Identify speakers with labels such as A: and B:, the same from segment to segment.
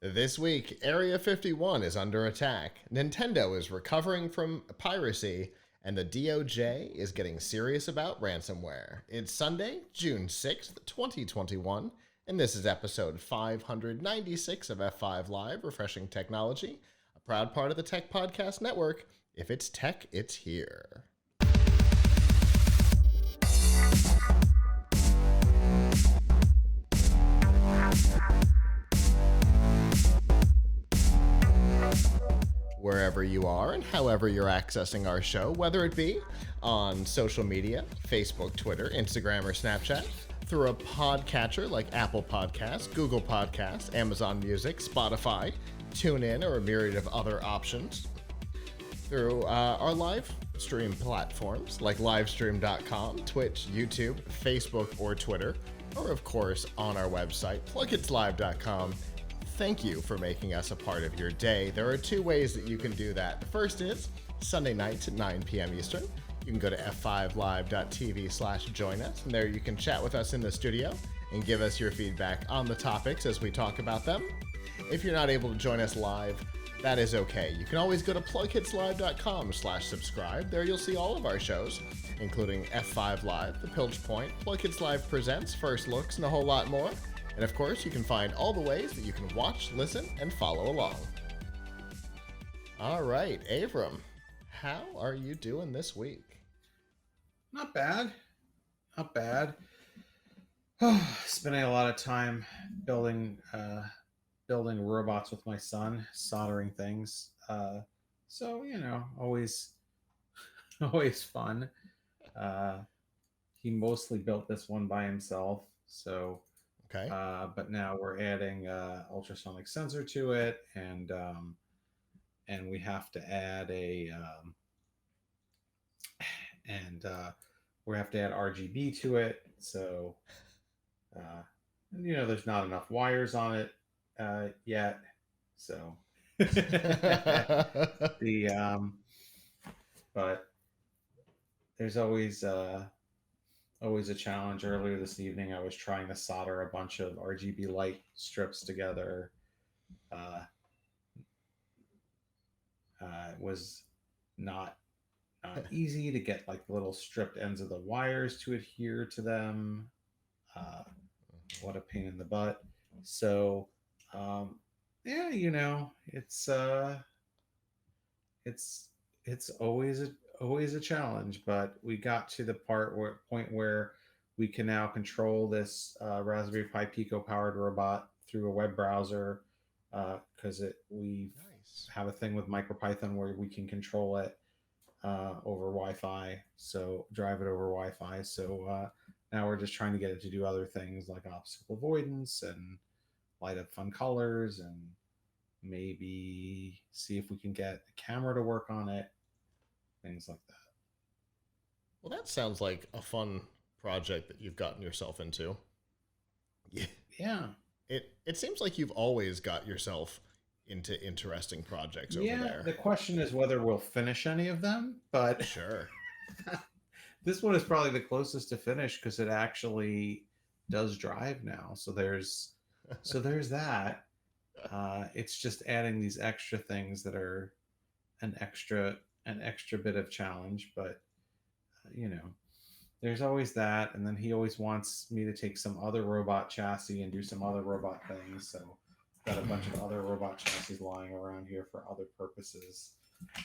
A: This week, Area 51 is under attack, Nintendo is recovering from piracy, and the DOJ is getting serious about ransomware. It's Sunday, June 6th, 2021, and this is episode 596 of F5 Live, Refreshing Technology, a proud part of the Tech Podcast Network. If it's tech, it's here. Wherever you are and however you're accessing our show, whether it be on social media, Facebook, Twitter, Instagram, or Snapchat, through a podcatcher like Apple Podcasts, Google Podcasts, Amazon Music, Spotify, TuneIn, or a myriad of other options, through our live stream platforms like livestream.com, Twitch, YouTube, Facebook, or Twitter, or of course on our website, PLUGHITZlive.com. Thank you for making us a part of your day. There are two ways that you can do that. The first is Sunday nights at 9 p.m. Eastern. You can go to f5live.tv/join us, and there you can chat with us in the studio and give us your feedback on the topics as we talk about them. If you're not able to join us live, that is okay. You can always go to PLUGHITZlive.com/subscribe. There you'll see all of our shows, including F5 Live, The Piltch Point, PLUGHITZ Live Presents, First Looks, and a whole lot more. And of course, you can find all the ways that you can watch, listen, and follow along. All right, Avram, how are you doing this week?
B: Not bad. Not bad. Spending a lot of time building robots with my son, soldering things. So, always fun. He mostly built this one by himself. So,
A: okay.
B: But now we're adding ultrasonic sensor to it, and we have to add RGB to it. So, there's not enough wires on it yet. So, but there's always a challenge. Earlier this evening, I was trying to solder a bunch of RGB light strips together. It was not easy to get like little stripped ends of the wires to adhere to them. What a pain in the butt. So, it's always a challenge, but we got to the point where we can now control this Raspberry Pi Pico powered robot through a web browser, because we have a thing with MicroPython where we can control it over Wi-Fi, so drive it over Wi-Fi. So now we're just trying to get it to do other things like obstacle avoidance and light up fun colors, and maybe see if we can get a camera to work on it, things like that.
A: Well, that sounds like a fun project that you've gotten yourself into.
B: Yeah.
A: It seems like you've always got yourself into interesting projects over there.
B: The question is whether we'll finish any of them, but
A: sure.
B: This one is probably the closest to finish because it actually does drive now. So there's that. It's just adding these extra things that are an extra bit of challenge, but there's always that. And then he always wants me to take some other robot chassis and do some other robot things. So I've got a bunch of other robot chassis lying around here for other purposes,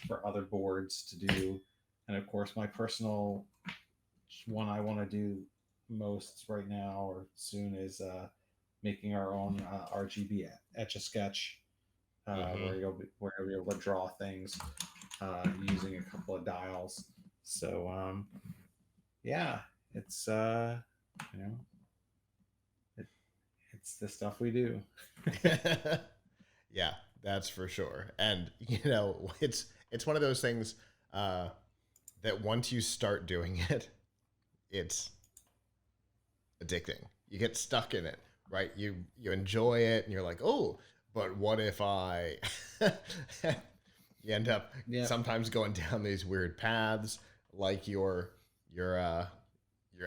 B: for other boards to do. And of course, my personal one I want to do most right now or soon is making our own RGB Etch-a-Sketch, where you'll be able to draw things using a couple of dials. So it's it's the stuff we do.
A: Yeah, that's for sure. And it's one of those things that once you start doing it, it's addicting. You get stuck in it, right? You enjoy it, and you're like, oh, but what if I? You end up sometimes going down these weird paths, like your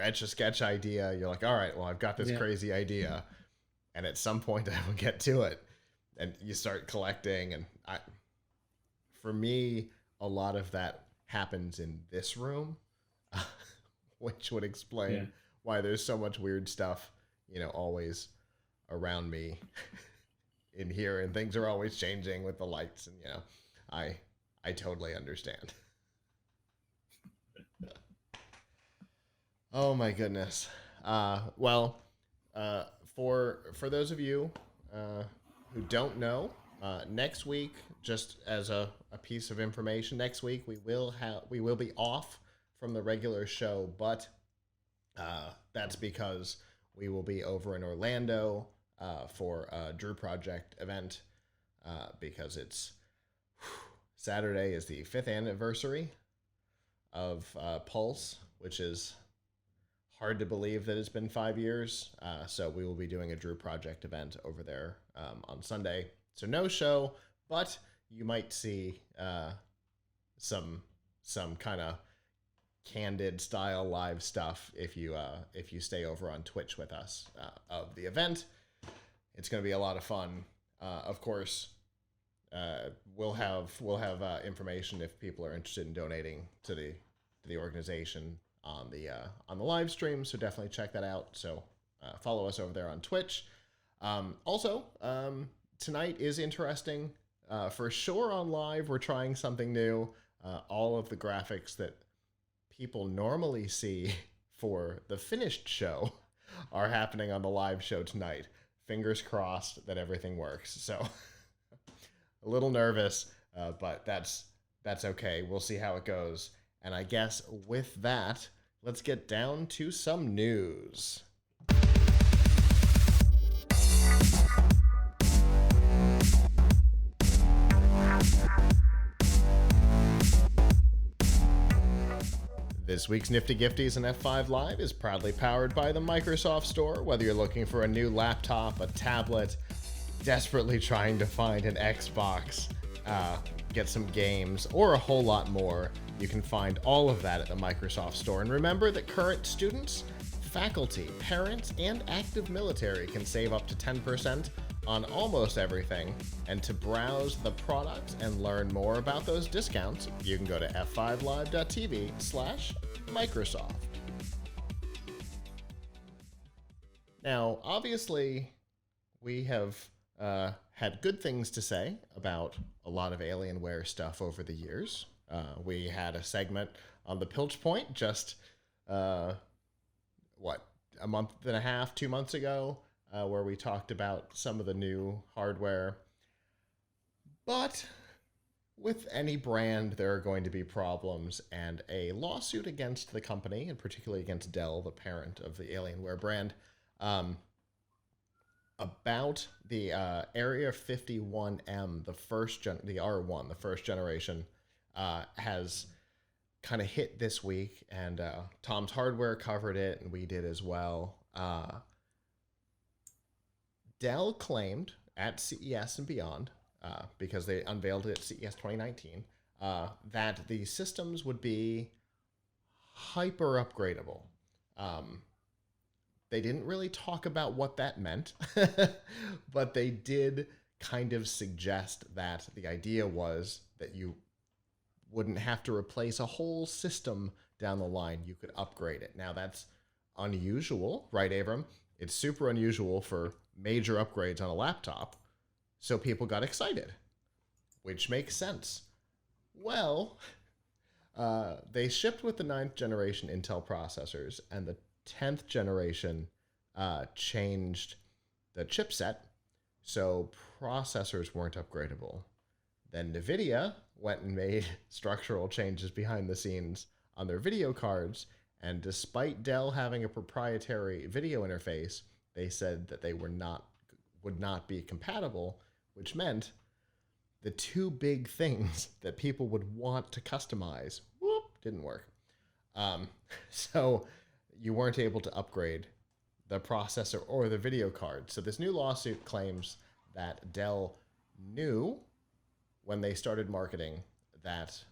A: Etch-a-Sketch idea. You're like, all right, well, I've got this crazy idea, and at some point I will get to it. and you start collecting. And for me, a lot of that happens in this room, which would explain why there's so much weird stuff, always around me in here, and things are always changing with the lights, and I totally understand. Oh my goodness. Well, for those of you who don't know, next week, just as a piece of information, next week we will be off from the regular show, but that's because we will be over in Orlando for a Drew Project event, because it's Saturday is the 5th anniversary of Pulse, which is hard to believe that it's been 5 years. So we will be doing a Drew Project event over there on Sunday. So no show, but you might see some kind of candid style live stuff if you stay over on Twitch with us of the event. It's going to be a lot of fun. Of course, we'll have information if people are interested in donating to the organization on the live stream. So definitely check that out. So follow us over there on Twitch. Also, tonight is interesting. For sure on live, we're trying something new. All of the graphics that people normally see for the finished show are happening on the live show tonight. Fingers crossed that everything works. So a little nervous, but that's okay. We'll see how it goes. And I guess with that, let's get down to some news. This week's Nifty Gifties and F5 Live is proudly powered by the Microsoft Store. Whether you're looking for a new laptop, a tablet, desperately trying to find an Xbox, get some games, or a whole lot more, you can find all of that at the Microsoft Store. And remember that current students, faculty, parents, and active military can save up to 10% on almost everything. And to browse the products and learn more about those discounts, you can go to f5live.tv/Microsoft. Now, obviously, we have had good things to say about a lot of Alienware stuff over the years. We had a segment on the Piltch point just, a month and a half, 2 months ago, where we talked about some of the new hardware. But with any brand, there are going to be problems, and a lawsuit against the company, and particularly against Dell, the parent of the Alienware brand, about the Area 51M, the R1, the first generation, has kind of hit this week, and Tom's Hardware covered it, and we did as well. Dell claimed at CES and beyond, because they unveiled it at CES 2019, that the systems would be hyper upgradable. They didn't really talk about what that meant, but they did kind of suggest that the idea was that you wouldn't have to replace a whole system down the line. You could upgrade it. Now, that's unusual, right, Avram? It's super unusual for major upgrades on a laptop, so people got excited, which makes sense. Well, they shipped with the 9th generation Intel processors, and the 10th generation changed the chipset, so processors weren't upgradable. Then NVIDIA went and made structural changes behind the scenes on their video cards, and despite Dell having a proprietary video interface, they said that they would not be compatible, which meant the two big things that people would want to customize, didn't work. So you weren't able to upgrade the processor or the video card. So this new lawsuit claims that Dell knew when they started marketing that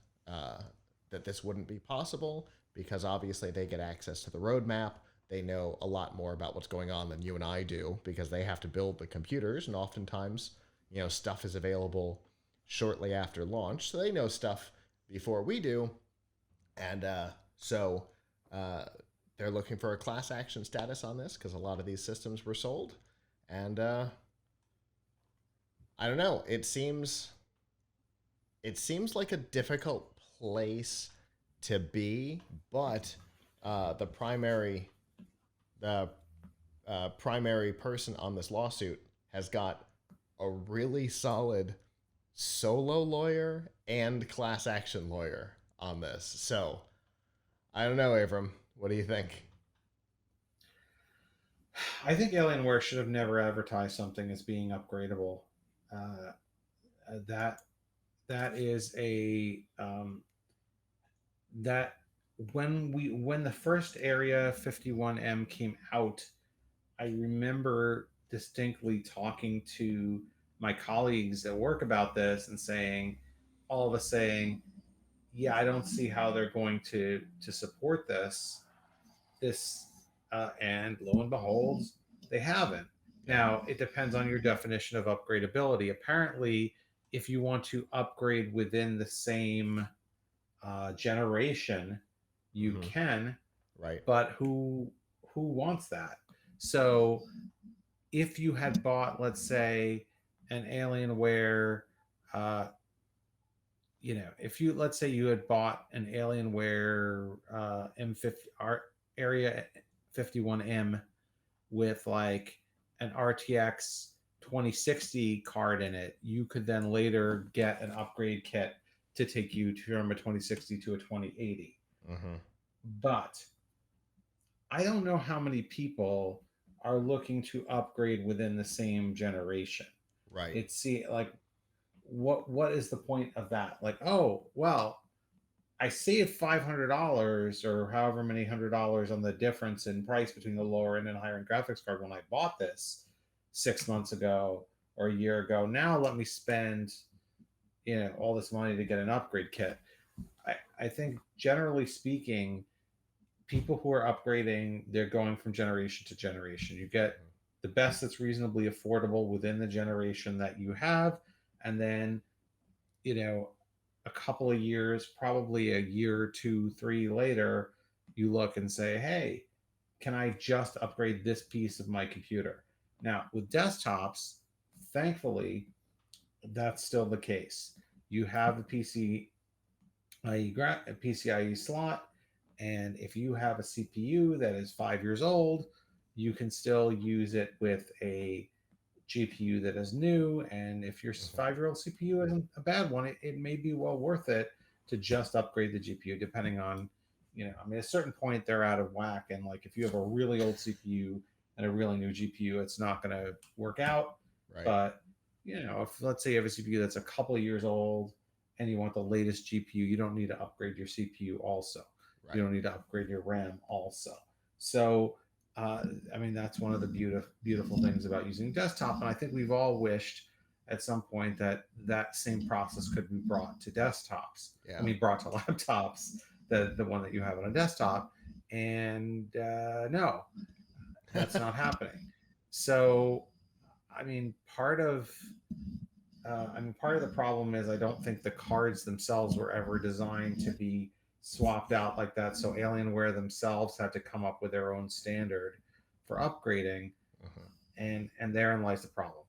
A: this wouldn't be possible, because obviously they get access to the roadmap. They know a lot more about what's going on than you and I do, because they have to build the computers, and oftentimes, stuff is available shortly after launch, so they know stuff before we do, and so they're looking for a class action status on this because a lot of these systems were sold, and I don't know. It seems like a difficult place to be, but the primary person on this lawsuit has got a really solid solo lawyer and class action lawyer on this. So I don't know, Avram. What do you think?
B: I think Alienware should have never advertised something as being upgradable. Uh, that is a that when the first Area 51M came out, I remember distinctly talking to my colleagues at work about this and saying, all of us saying, yeah, I don't see how they're going to support this, and lo and behold, they haven't. Now, it depends on your definition of upgradability. Apparently, if you want to upgrade within the same generation, you can.
A: Right.
B: But who wants that? So, if you had bought, let's say, an Alienware, if you let's say you had bought an Alienware M50 Area 51M with like an RTX 2060 card in it, you could then later get an upgrade kit to take you from a 2060 to a 2080. But I don't know how many people are looking to upgrade within the same generation.
A: Right.
B: It's like what is the point of that? Like, oh, well, I saved $500 or however many $100 on the difference in price between the lower end and higher end graphics card when I bought this 6 months ago or a year ago. Now let me spend, all this money to get an upgrade kit. I think generally speaking, people who are upgrading, they're going from generation to generation. You get the best that's reasonably affordable within the generation that you have, and then a couple of years, probably a year, 2, 3 later, you look and say, hey, can I just upgrade this piece of my computer? Now, with desktops, thankfully, that's still the case. You have a PCIe slot, and if you have a CPU that is 5 years old, you can still use it with a GPU that is new. And if your 5-year-old CPU isn't a bad one, it may be well worth it to just upgrade the GPU, depending on, at a certain point they're out of whack. And like if you have a really old CPU and a really new GPU, it's not going to work out.
A: Right.
B: But, if let's say you have a CPU that's a couple of years old and you want the latest GPU, you don't need to upgrade your CPU also. Right. You don't need to upgrade your RAM also. So, that's one of the beautiful things about using desktop. And I think we've all wished at some point that same process could be brought to desktops. Yeah. Brought to laptops, the one that you have on a desktop. And no, that's not happening. So, part of the problem is I don't think the cards themselves were ever designed to be swapped out like that. So Alienware themselves had to come up with their own standard for upgrading, and therein lies the problem.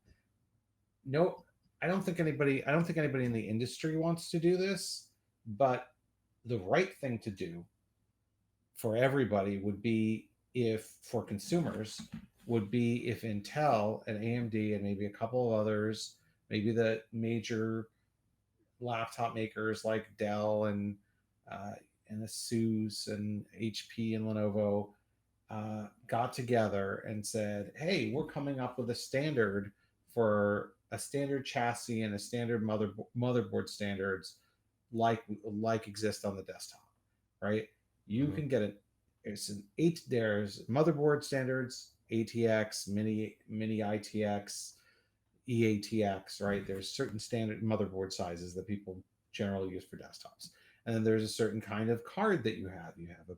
B: No, I don't think anybody in the industry wants to do this, but the right thing to do for everybody would be for consumers would be if Intel and AMD and maybe a couple of others, maybe the major laptop makers like Dell and ASUS and HP and Lenovo got together and said, hey, we're coming up with a standard for a standard chassis and a standard motherboard standards like exist on the desktop, right? You can get there's motherboard standards, ATX, mini ITX, EATX, right? There's certain standard motherboard sizes that people generally use for desktops. And then there's a certain kind of card that you have. You have a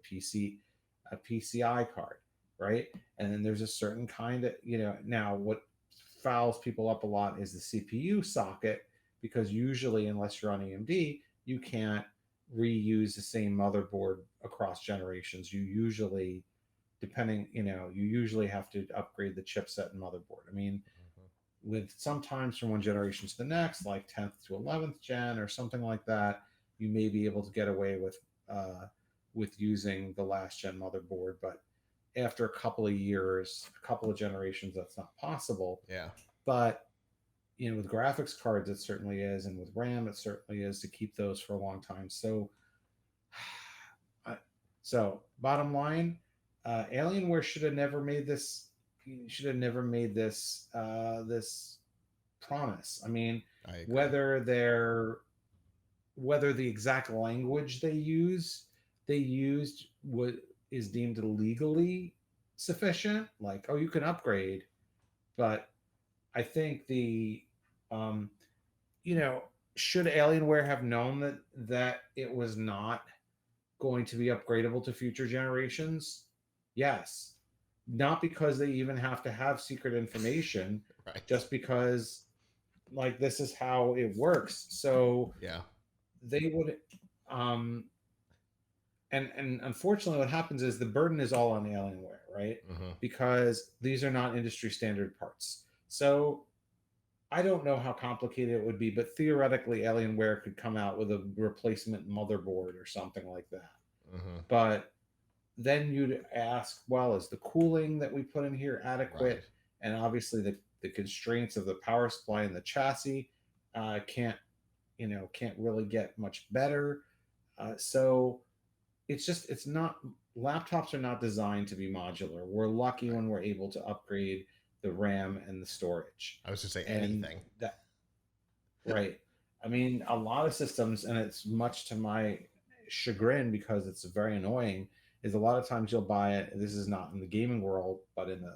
B: PCI card, right? And then there's a certain kind of, now what fouls people up a lot is the CPU socket, because usually, unless you're on AMD, you can't reuse the same motherboard across generations. You usually, you usually have to upgrade the chipset and motherboard. I mean, with sometimes from one generation to the next, like 10th to 11th gen or something like that, you may be able to get away with using the last gen motherboard. But after a couple of years, a couple of generations, that's not possible.
A: Yeah.
B: But with graphics cards, it certainly is, and with RAM, it certainly is, to keep those for a long time. So, bottom line, Alienware should have never made this. Should have never made this this promise. I mean, whether the exact language they used is deemed legally sufficient, like, oh, you can upgrade, but I think should Alienware have known that it was not going to be upgradable to future generations? Yes. Not because they even have to have secret information,
A: right.
B: Just because, like, this is how it works. So
A: yeah,
B: they would, and unfortunately, what happens is the burden is all on the Alienware, right? Because these are not industry standard parts. So I don't know how complicated it would be, but theoretically, Alienware could come out with a replacement motherboard or something like that. But then you'd ask, well, is the cooling that we put in here adequate? Right. And obviously, the constraints of the power supply and the chassis can't really get much better. So it's not, laptops are not designed to be modular. We're lucky when we're able to upgrade the RAM and the storage.
A: I was going to say anything.
B: Right. I mean, a lot of systems, and it's much to my chagrin because it's very annoying, is a lot of times you'll buy it. This is not in the gaming world, but in the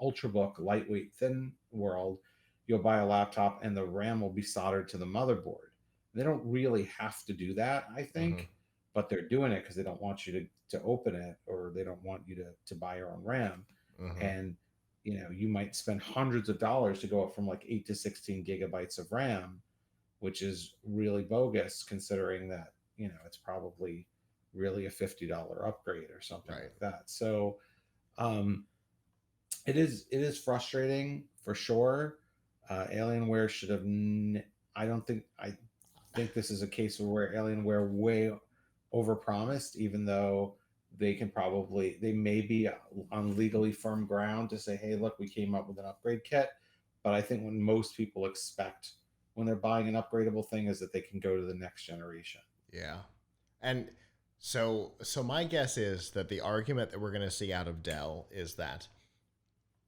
B: ultrabook, lightweight, thin world, you'll buy a laptop and the RAM will be soldered to the motherboard. They don't really have to do that, I think, but they're doing it because they don't want you to open it, or they don't want you to buy your own RAM. And you might spend hundreds of dollars to go up from like 8 to 16 gigabytes of RAM, which is really bogus considering that it's probably really a $50 upgrade or something like that. So it is frustrating for sure. Alienware should have I think this is a case where Alienware way overpromised, even though they may be on legally firm ground to say, hey, look, we came up with an upgrade kit. But I think what most people expect when they're buying an upgradable thing is that they can go to the next generation.
A: Yeah. And so my guess is that the argument that we're going to see out of Dell is that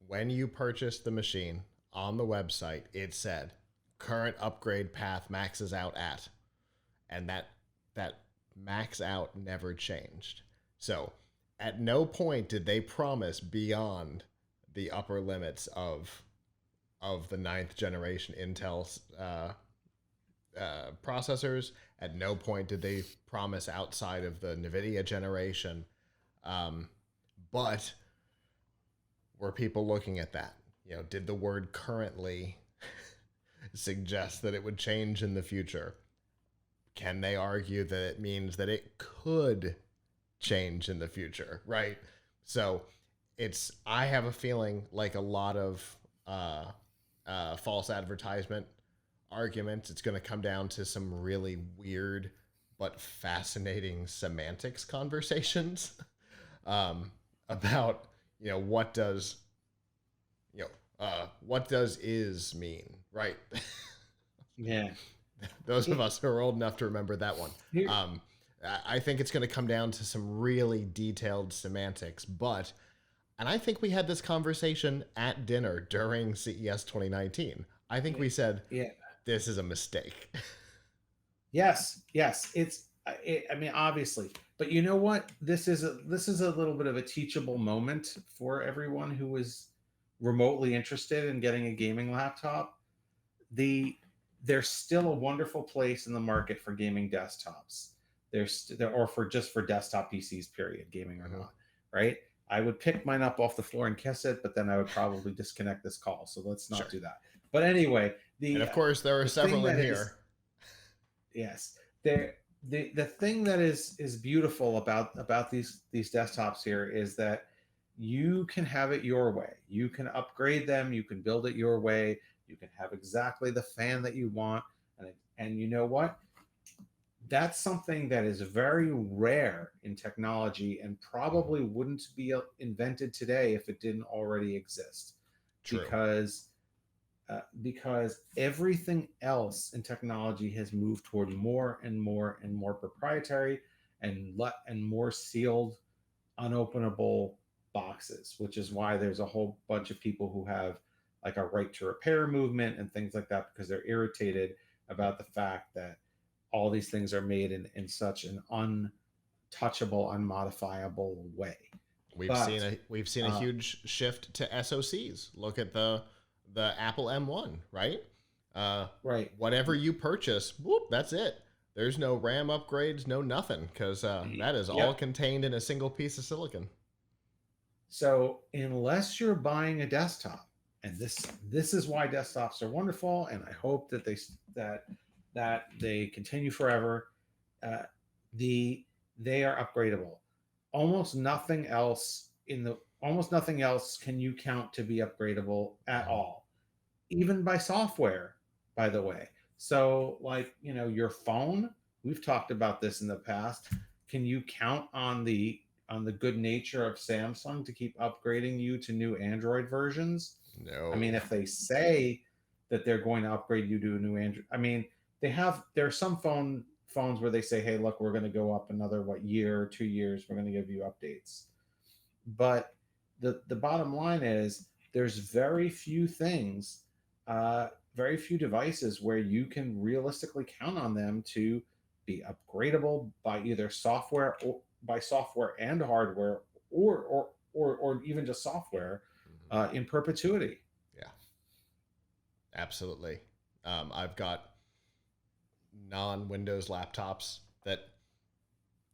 A: when you purchase the machine on the website, it said current upgrade path maxes out at, and that max out never changed. So at no point did they promise beyond the upper limits of the 9th generation Intel processors. At no point did they promise outside of the NVIDIA generation. But were people looking at that? Did the word currently suggest that it would change in the future? Can they argue that it means that it could change in the future, right? So I have a feeling like a lot of false advertisement arguments, it's going to come down to some really weird but fascinating semantics conversations about what does is mean, right?
B: Yeah.
A: Those of us who are old enough to remember that one. I think it's going to come down to some really detailed semantics, and I think we had this conversation at dinner during CES 2019. I think we said, this is a mistake.
B: Yes. I mean, obviously, but you know what? This is a little bit of a teachable moment for everyone who is remotely interested in getting a gaming laptop. There's still a wonderful place in the market for gaming desktops. Or for desktop PCs, period, gaming or not, right? I would pick mine up off the floor and kiss it, but then I would probably disconnect this call. So let's not do that. But anyway,
A: and of course there are several in here.
B: Yes, the thing that is beautiful about these desktops here is that you can have it your way. You can upgrade them. You can build it your way. You can have exactly the fan that you want. And you know what? That's something that is very rare in technology and probably wouldn't be invented today if it didn't already exist.
A: True.
B: Because everything else in technology has moved toward more and more and more proprietary and more sealed, unopenable boxes, which is why there's a whole bunch of people who have like a right to repair movement and things like that, because they're irritated about the fact that all these things are made in such an untouchable, unmodifiable way.
A: We've seen a huge shift to SoCs. Look at the Apple M1, right?
B: Right.
A: Whatever you purchase, whoop, that's it. There's no RAM upgrades, no nothing, because that is all contained in a single piece of silicon.
B: So unless you're buying a desktop, and this is why desktops are wonderful, and I hope that they continue forever. They are upgradable. Almost nothing else can you count to be upgradable at all, even by software, by the way. So like, your phone, we've talked about this in the past. Can you count on the good nature of Samsung to keep upgrading you to new Android versions?
A: No.
B: I mean, if they say that they're going to upgrade you to a new Android, I mean, there are some phones where they say, hey, look, we're going to go up another year or 2 years, we're going to give you updates. But the bottom line is there's very few things, very few devices where you can realistically count on them to be upgradable by either software and hardware, or even just software in perpetuity.
A: Yeah, absolutely. I've got non-Windows laptops that,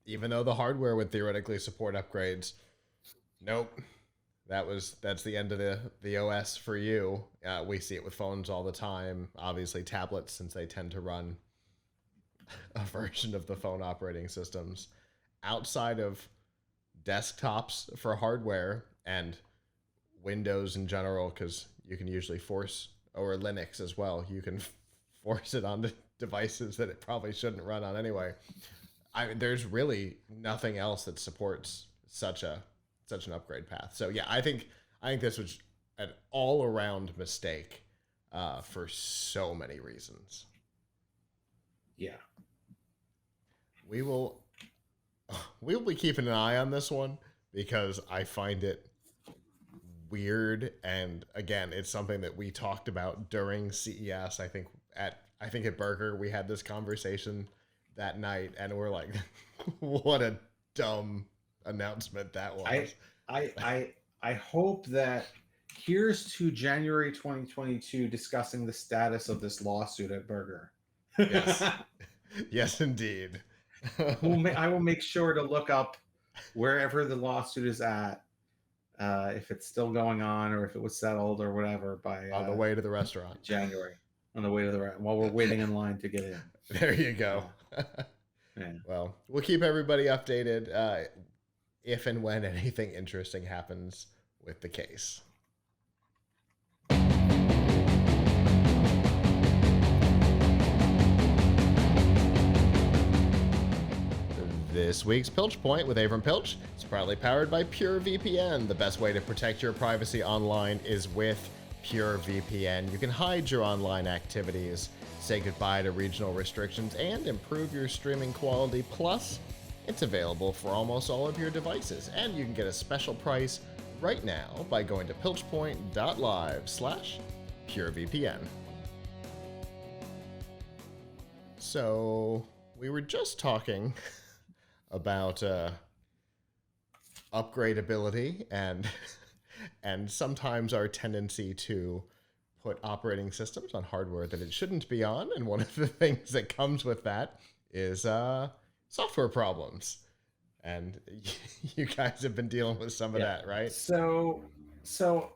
A: even though the hardware would theoretically support upgrades, nope. That's the end of the OS for you. We see it with phones all the time. Obviously tablets, since they tend to run a version of the phone operating systems. Outside of desktops for hardware and Windows in general, because you can usually force, or Linux as well, you can force it onto devices that it probably shouldn't run on anyway. There's really nothing else that supports such an upgrade path. So yeah, I think this was an all-around mistake for so many reasons.
B: Yeah.
A: We will be keeping an eye on this one, because I find it weird, and again, it's something that we talked about during CES. I think at Burger we had this conversation that night, and we're like, what a dumb announcement that was.
B: I hope that here's to January 2022 discussing the status of this lawsuit at Burger.
A: Yes. Yes, indeed.
B: I will make sure to look up wherever the lawsuit is at, if it's still going on or if it was settled or whatever, by
A: on the way to the restaurant.
B: January, on the way to the restaurant, while we're waiting in line to get in.
A: There you go.
B: Yeah.
A: Well, we'll keep everybody updated if and when anything interesting happens with the case. This week's Piltch Point with Avram Piltch is proudly powered by PureVPN. The best way to protect your privacy online is with PureVPN. You can hide your online activities, say goodbye to regional restrictions, and improve your streaming quality. Plus, it's available for almost all of your devices, and you can get a special price right now by going to piltchpoint.live/PureVPN. So, we were just talking about upgradability and sometimes our tendency to put operating systems on hardware that it shouldn't be on, and one of the things that comes with that is software problems. And you guys have been dealing with some of
B: Yeah.
A: that, right?
B: So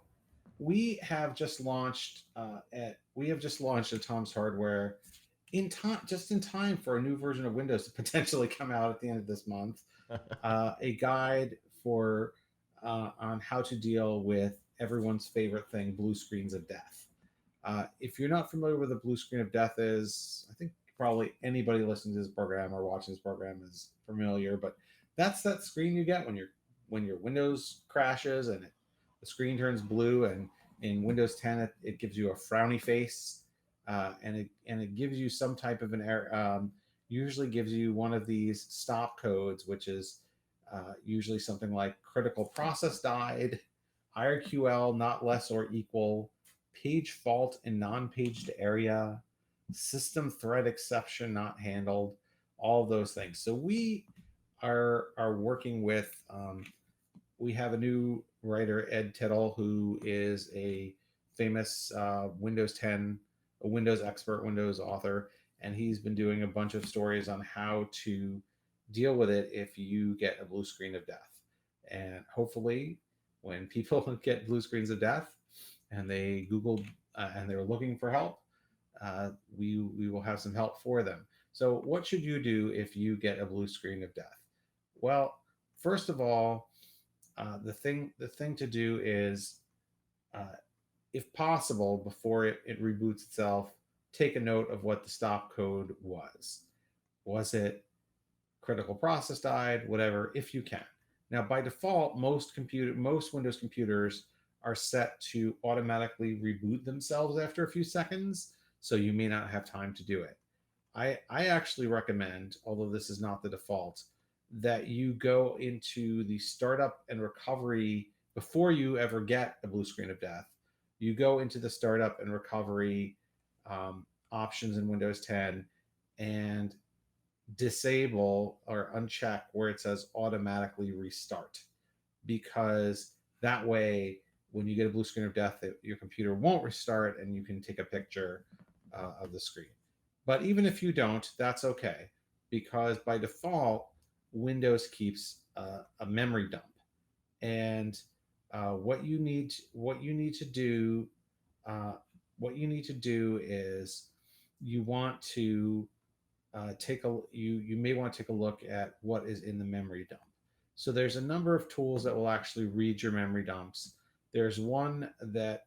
B: we have just launched at Tom's Hardware in time, just in time for a new version of Windows to potentially come out at the end of this month. A guide for on how to deal with everyone's favorite thing, blue screens of death. If you're not familiar with what a blue screen of death is, I think probably anybody listening to this program or watching this program is familiar. But that's that screen you get when your Windows crashes and the screen turns blue. And in Windows 10, it gives you a frowny face, and it gives you some type of an error. Usually gives you one of these stop codes, which is usually something like critical process died, IRQL not less or equal, page fault in non-paged area, system thread exception not handled, all of those things. So we are working with. We have a new writer, Ed Tittle, who is a famous Windows 10, a Windows expert, Windows author, and he's been doing a bunch of stories on how to deal with it if you get a blue screen of death. And hopefully, when people get blue screens of death and they Google and they're looking for help, we will have some help for them. So, what should you do if you get a blue screen of death? Well, first of all, the thing to do is, uh, if possible, before it reboots itself, take a note of what the stop code was. Was it critical process died, whatever, if you can. Now, by default, most Windows computers are set to automatically reboot themselves after a few seconds, so you may not have time to do it. I actually recommend, although this is not the default, that you go into the startup and recovery before you ever get a blue screen of death. You go into the startup and recovery options in Windows 10 and disable or uncheck where it says automatically restart, because that way when you get a blue screen of death, your computer won't restart and you can take a picture of the screen. But even if you don't, that's okay, because by default Windows keeps a memory dump. And what you need to do is you want to you may want to take a look at what is in the memory dump. So there's a number of tools that will actually read your memory dumps. There's one that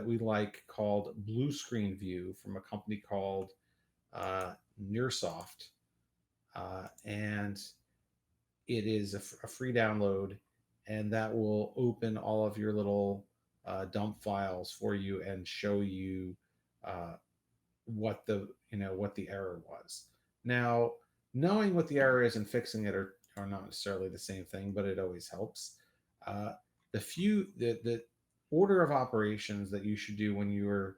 B: we like called Blue Screen View from a company called Nearsoft, and it is a free download, and that will open all of your little dump files for you and show you uh, what the error was. Now, knowing what the error is and fixing it are not necessarily the same thing, but it always helps. Uh, the order of operations that you should do when you're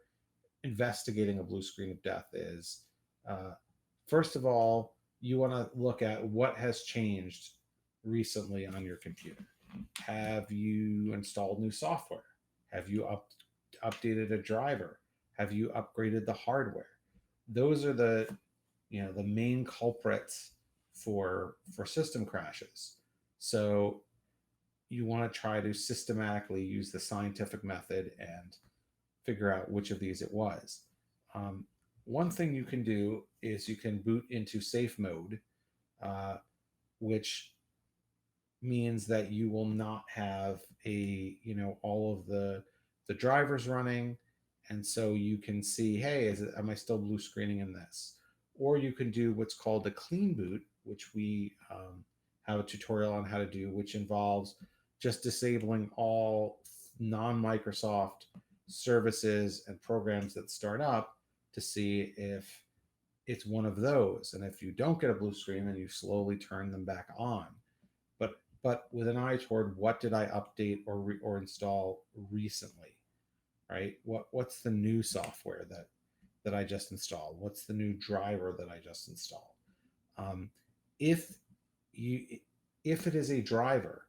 B: investigating a blue screen of death is, uh, first of all, you want to look at what has changed recently on your computer. Have you installed new software? Have you updated a driver? Have you upgraded the hardware? Those are the main culprits for system crashes. So you want to try to systematically use the scientific method and figure out which of these it was. Um, One thing you can do is you can boot into safe mode, uh, which means that you will not have all of the drivers running, and so you can see, hey, am I still blue screening in this? Or you can do what's called a clean boot, which we have a tutorial on how to do, which involves just disabling all non-Microsoft services and programs that start up to see if it's one of those. And if you don't get a blue screen, then you slowly turn them back on, but with an eye toward what did I update or install recently, right? What's the new software that I just installed? What's the new driver that I just installed? Um, if you if it is a driver,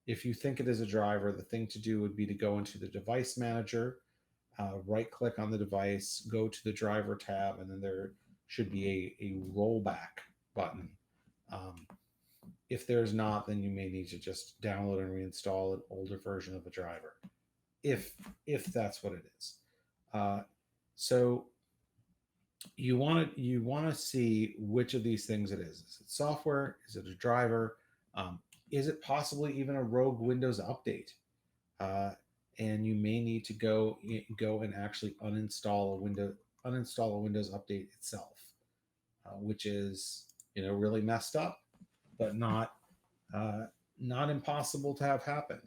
B: if you think it is a driver, the thing to do would be to go into the device manager, right click on the device, go to the driver tab, and then there should be a rollback button. Um, If there's not, then you may need to just download and reinstall an older version of the driver, if that's what it is. So you want to see which of these things it is. Is it software? Is it a driver? Is it possibly even a rogue Windows update? And you may need to go and actually uninstall a Windows update itself, which is really messed up, but not impossible to have happen.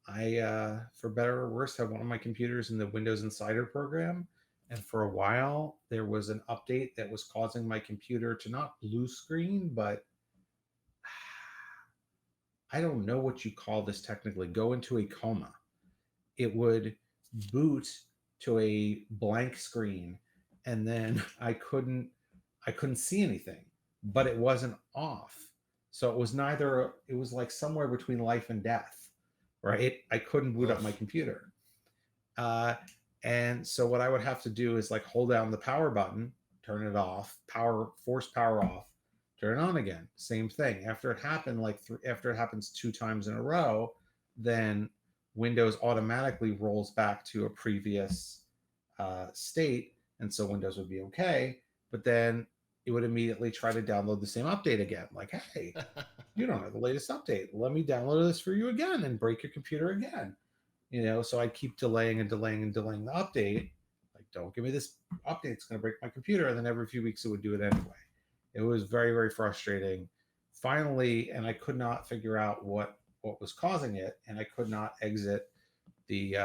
B: I, for better or worse, have one of my computers in the Windows Insider program, and for a while there was an update that was causing my computer to not blue screen, but I don't know what you call this technically, go into a coma. It would boot to a blank screen, and then I couldn't see anything, but it wasn't off. So it was neither. It was like somewhere between life and death, right? I couldn't boot up my computer, and so what I would have to do is like hold down the power button, turn it off, force power off, turn it on again. Same thing. After it happened, after it happens 2 times in a row, then Windows automatically rolls back to a previous state, and so Windows would be okay. But then it would immediately try to download the same update again. Like, hey, you don't have the latest update. Let me download this for you again and break your computer again. So I'd keep delaying the update. Like, don't give me this update. It's going to break my computer. And then every few weeks it would do it anyway. It was very, very frustrating. Finally, and I could not figure out what was causing it, and I could not exit the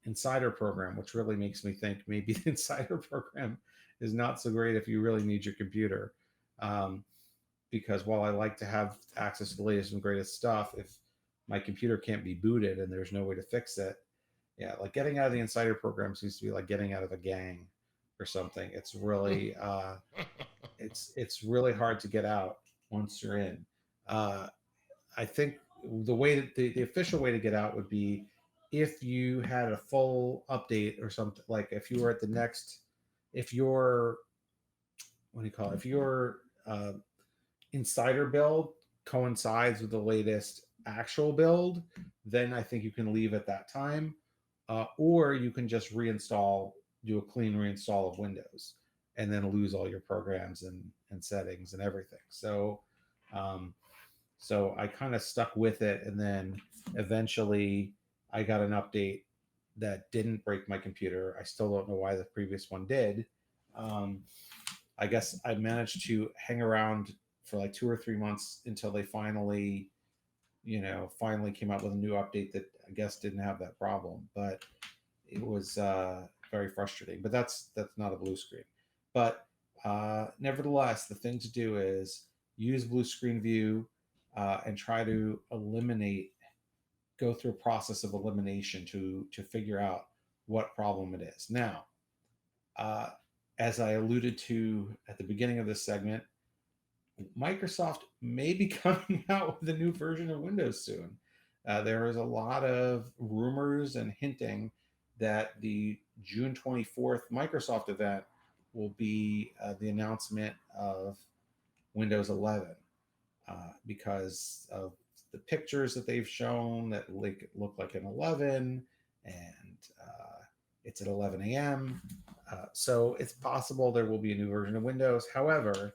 B: Insider program, which really makes me think maybe the Insider program is not so great if you really need your computer. Because while I like to have access to the latest and greatest stuff, if my computer can't be booted and there's no way to fix it, yeah, like getting out of the Insider program seems to be like getting out of a gang or something. It's really it's really hard to get out once you're in. I think the way that the official way to get out would be if you had a full update or something. Like if you were at the next, if your if your Insider build coincides with the latest actual build, then I think you can leave at that time, or you can just do a clean reinstall of Windows, and then lose all your programs and settings and everything. So I kind of stuck with it, and then eventually I got an update that didn't break my computer. I still don't know why the previous one did. I guess I managed to hang around for like 2 or 3 months until they finally came out with a new update that I guess didn't have that problem. But it was very frustrating. But that's not a blue screen. But nevertheless, the thing to do is use blue screen view and try to go through a process of elimination to figure out what problem it is. Now, as I alluded to at the beginning of this segment, Microsoft may be coming out with a new version of Windows soon. There is a lot of rumors and hinting that the June 24th Microsoft event will be the announcement of Windows 11 because of the pictures that they've shown that look like an 11, and it's at 11 a.m. So it's possible there will be a new version of Windows. However,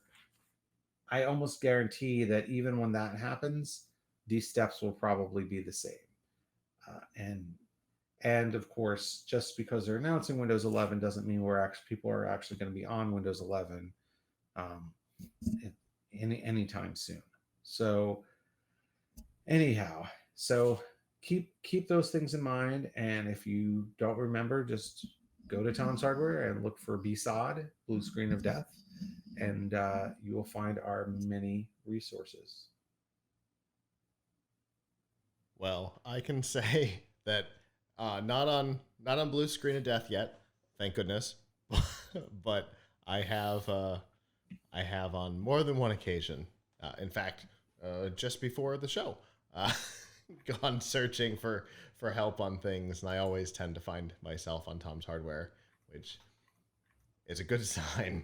B: I almost guarantee that even when that happens, these steps will probably be the same. And of course, just because they're announcing Windows 11 doesn't mean people are actually going to be on Windows 11 anytime soon. So anyhow, keep those things in mind. And if you don't remember, just go to Tom's Hardware and look for BSOD, Blue Screen of Death, and you will find our many resources.
A: Well, I can say that not on Blue Screen of Death yet, thank goodness, but I have on more than one occasion. In fact, just before the show, gone searching for help on things, and I always tend to find myself on Tom's Hardware, which is a good sign.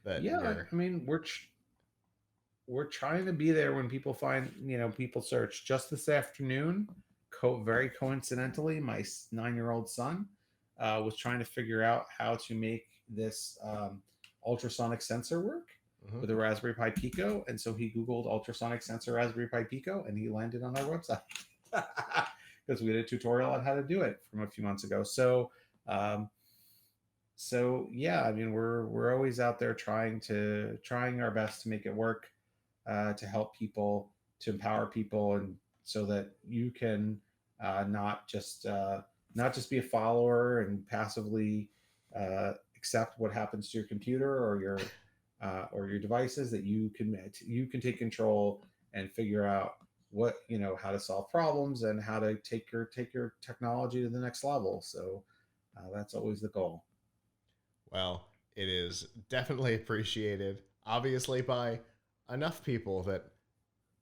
A: that
B: Yeah, I mean we're trying to be there when people find, people search. Just this afternoon, very coincidentally, my 9-year-old son was trying to figure out how to make this ultrasonic sensor work with a Raspberry Pi Pico. And so he Googled ultrasonic sensor Raspberry Pi Pico, and he landed on our website because we had a tutorial on how to do it from a few months ago. So, yeah, I mean, we're always out there trying our best to make it work, to help people, to empower people, and so that you can not just be a follower and passively accept what happens to your computer or your devices. That you can take control and figure out how to solve problems and how to take your technology to the next level. So that's always the goal.
A: Well, it is definitely appreciated, obviously, by enough people that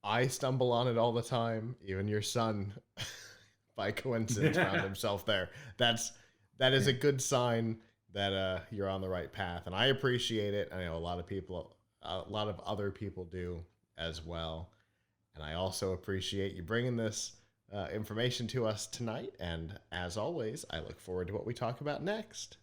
A: I stumble on it all the time. Even your son, by coincidence, found himself there. That is a good sign that you're on the right path, and I appreciate it. I know a lot of other people do as well, and I also appreciate you bringing this information to us tonight. And as always, I look forward to what we talk about next.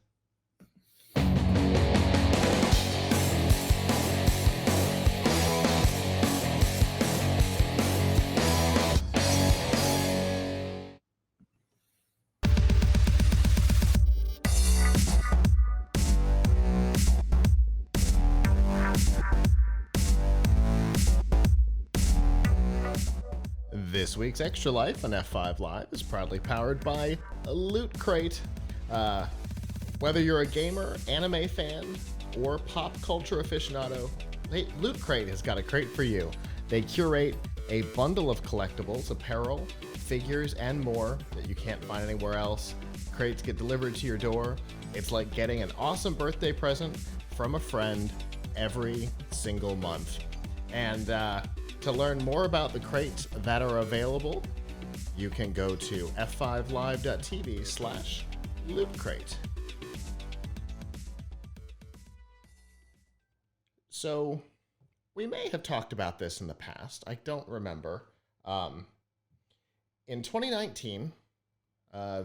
A: This week's Extra Life on F5 Live is proudly powered by Loot Crate. Whether you're a gamer, anime fan, or pop culture aficionado, Loot Crate has got a crate for you. They curate a bundle of collectibles, apparel, figures, and more that you can't find anywhere else. Crates get delivered to your door. It's like getting an awesome birthday present from a friend every single month. And to learn more about the crates that are available, you can go to f5live.tv/lootcrate. So, we may have talked about this in the past. I don't remember. In 2019,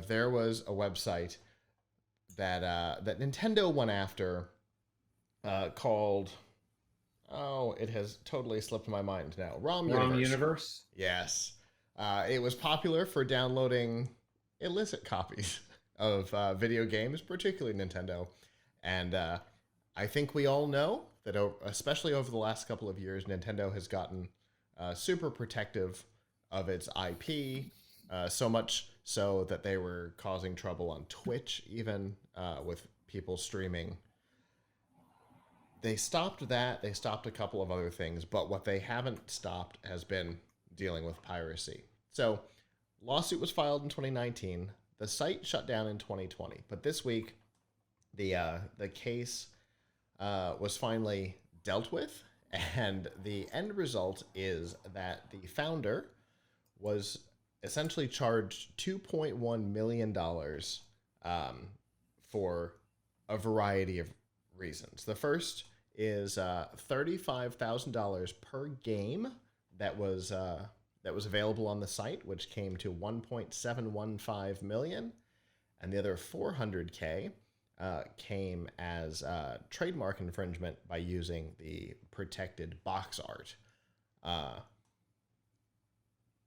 A: there was a website that Nintendo went after called... Oh, it has totally slipped my mind now.
B: RomUniverse?
A: Yes. It was popular for downloading illicit copies of video games, particularly Nintendo. And I think we all know that, especially over the last couple of years, Nintendo has gotten super protective of its IP, so much so that they were causing trouble on Twitch, even with people streaming. They stopped that. They stopped a couple of other things, but what they haven't stopped has been dealing with piracy. So, lawsuit was filed in 2019. The site shut down in 2020, but this week, the case was finally dealt with, and the end result is that the founder was essentially charged $2.1 million for a variety of reasons. The first is $35,000 per game that was available on the site, which came to $1.715 million, and the other $400K came as trademark infringement by using the protected box art.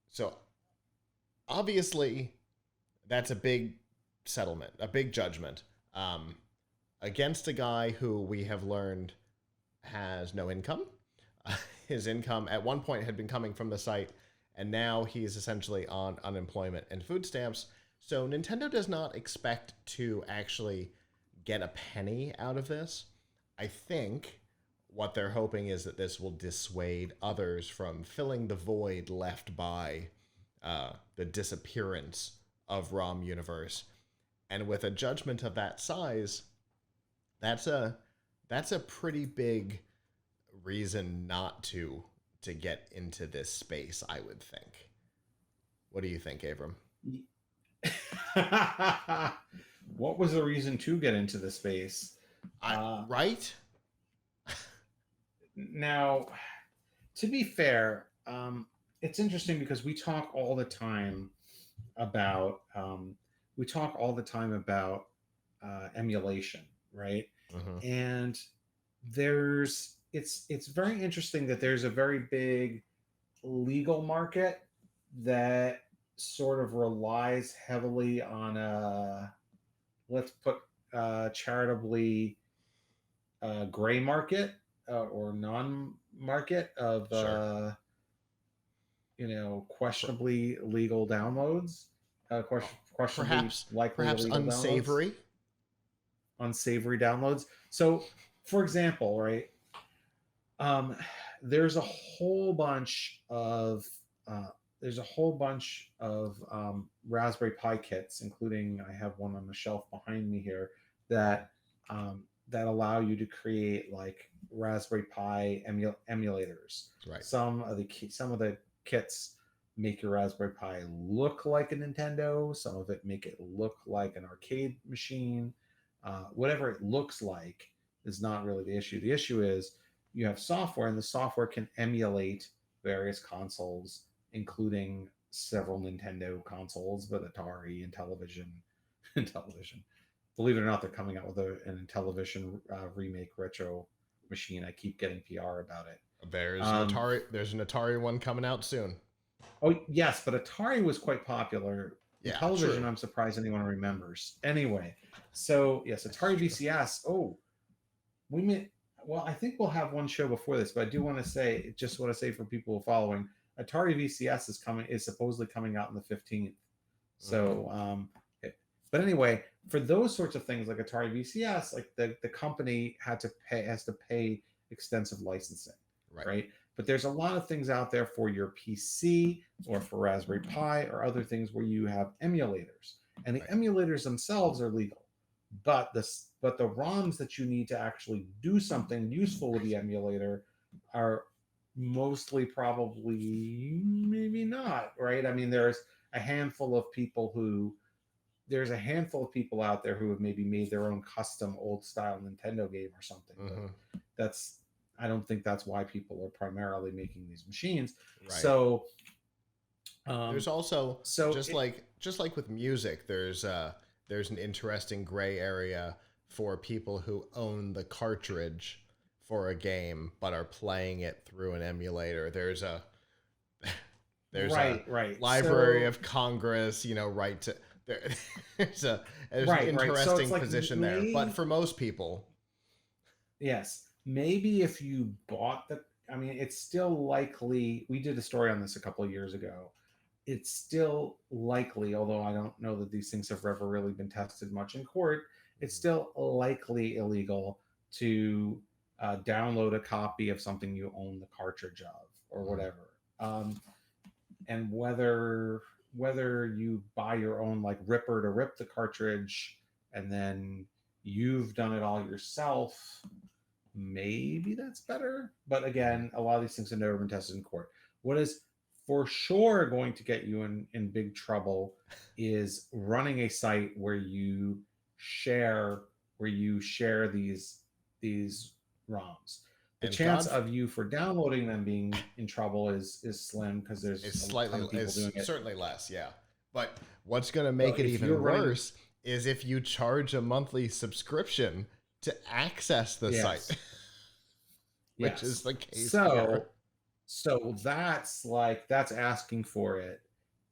A: So obviously, that's a big settlement, a big judgment. Against a guy who we have learned has no income. His income at one point had been coming from the site, and now he's essentially on unemployment and food stamps. So Nintendo does not expect to actually get a penny out of this. I think what they're hoping is that this will dissuade others from filling the void left by the disappearance of RomUniverse. And with a judgment of that size, that's a pretty big reason not to get into this space, I would think. What do you think, Avram?
B: What was the reason to get into the space?
A: Right?
B: Now, to be fair, it's interesting because we talk all the time about emulation, right?
A: Mm-hmm.
B: And it's very interesting that there's a very big legal market that sort of relies heavily on a, let's put, charitably, gray market, or non-market of,
A: Sure. Per-
B: questionably legal downloads, questionably
A: Perhaps,
B: likely
A: perhaps
B: illegal downloads,
A: unsavory.
B: unsavory downloads. So, for example, right, um, there's a whole bunch of uh, Raspberry Pi kits, including, I have one on the shelf behind me here, that that allow you to create like Raspberry Pi emulators.
A: Right.
B: Some of the kits make your Raspberry Pi look like a Nintendo. Some of it make it look like an arcade machine. Whatever it looks like is not really the issue. The issue is you have software, and the software can emulate various consoles, including several Nintendo consoles, but Atari and television. And television. Believe it or not, they're coming out with an Intellivision remake retro machine. I keep getting PR about it.
A: There's an Atari one coming out soon.
B: Oh yes, but Atari was quite popular.
A: Yeah,
B: Intellivision,
A: true.
B: I'm surprised anyone remembers. Anyway, so yes,
A: That's
B: Atari
A: true.
B: VCS. Oh, we may. Well, I think we'll have one show before this, but I do want to say, for people following, Atari VCS is supposedly coming out on the 15th.
A: Mm-hmm.
B: So, but anyway, for those sorts of things like Atari VCS, like the company has to pay extensive licensing,
A: Right.
B: right? But there's a lot of things out there for your PC or for Raspberry Pi or other things where you have emulators, and the
A: Right.
B: emulators themselves are legal, but the ROMs that you need to actually do something useful with the emulator are mostly probably maybe not, right? I mean, a handful of people who there's a handful of people out there who have maybe made their own custom old style Nintendo game or something,
A: Mm-hmm.
B: but that's I don't think that's why people are primarily making these machines.
A: Right.
B: So,
A: There's
B: um,
A: also
B: so
A: just
B: it,
A: like with music, there's an interesting gray area for people who own the cartridge for a game but are playing it through an emulator. There's a
B: right, right.
A: Library
B: So
A: of Congress, right to there, there's a there's an
B: right, right. So it's
A: interesting
B: like
A: position there. But
B: me.
A: for most people,
B: Yes, maybe if you bought the. I mean, it's still likely. We did a story on this a couple of years ago. It's still likely, although I don't know that these things have ever really been tested much in court. It's still likely illegal to download a copy of something you own the cartridge of or
A: Mhm.
B: whatever. And whether you buy your own like ripper to rip the cartridge and then you've done it all yourself, maybe that's better. But
A: Mhm.
B: again, a lot of these things have never been tested in court. What is for sure going to get you in big trouble is running a site where you share these ROMs. The
A: And
B: chance of you for downloading them being in trouble is slim because there's a ton of people doing
A: it's
B: it.
A: certainly less, yeah. But what's going to make
B: But
A: it
B: if you're
A: even
B: running,
A: worse is if you charge a monthly subscription to access the site,
B: yes,
A: which is
B: yes.
A: the case here.
B: So that's asking for it,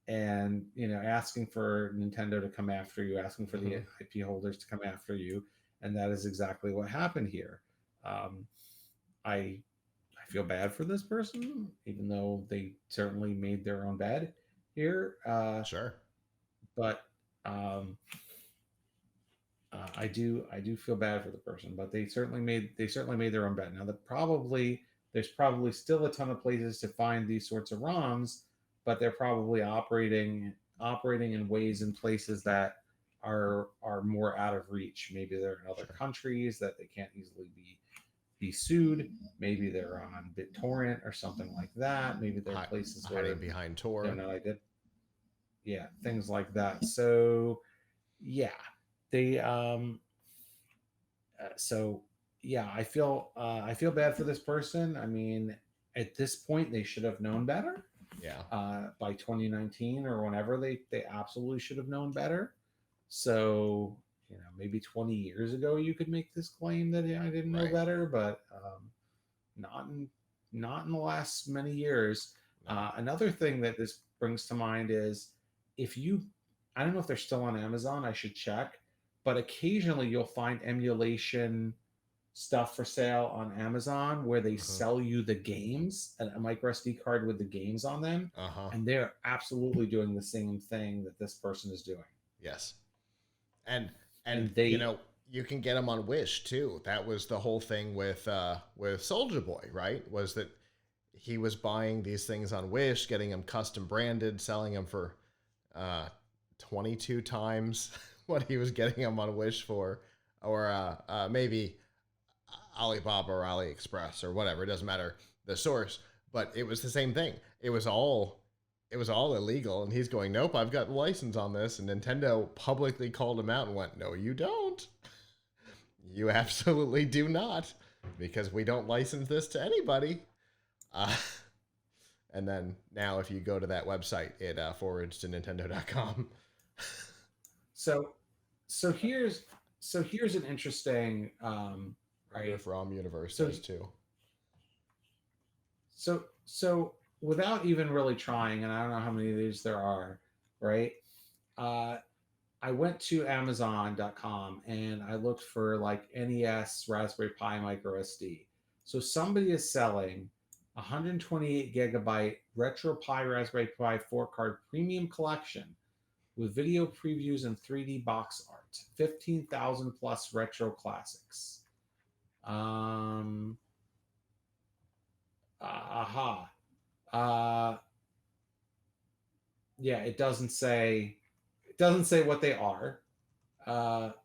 B: and asking for Nintendo to come after you, asking for the
A: Mhm.
B: IP holders to come after you, and that is exactly what happened here. Um, I I feel bad for this person, even though they certainly made their own bed here.
A: Sure.
B: But um, I do feel bad for the person, but they certainly made their own bed. Now there's probably still a ton of places to find these sorts of ROMs, but they're probably operating in ways and places that are more out of reach. Maybe they're in other
A: Sure.
B: countries that they can't easily be sued. Maybe they're on BitTorrent or something like that. Maybe they're
A: Hi-
B: places
A: Hiding
B: where
A: behind
B: they're
A: Tor.
B: not identified. Yeah, things like that. So yeah, they so yeah, I feel bad for this person. I mean, at this point they should have known better.
A: Yeah.
B: By 2019 or whenever they absolutely should have known better. So maybe 20 years ago you could make this claim that I didn't know better, but not in the last many years.
A: No.
B: Another thing that this brings to mind is if you, I don't know if they're still on Amazon, I should check, but occasionally you'll find emulation stuff for sale on Amazon where they sell you the games, a micro SD card with the games on them, and they're absolutely doing the same thing that this person is doing.
A: Yes, and they, you can get them on Wish too. That was the whole thing with Soulja Boy, right? Was that he was buying these things on Wish, getting them custom branded, selling them for 22 times what he was getting them on Wish for, or maybe Alibaba or AliExpress or whatever. It doesn't matter the source, but it was the same thing. It was all illegal, and he's going, nope, I've got the license on this, and Nintendo publicly called him out and went, no, you don't. You absolutely do not, because we don't license this to anybody. And then now if you go to that website, it forwards to Nintendo.com.
B: So here's an interesting right.
A: If RomUniverse does too.
B: So without even really trying, and I don't know how many of these there are, right? I went to Amazon.com and I looked for like NES Raspberry Pi micro SD. So somebody is selling 128 gigabyte Retro Pi Raspberry Pi 4-card premium collection with video previews and 3D box art, 15,000 plus retro classics. Yeah, it doesn't say what they are. But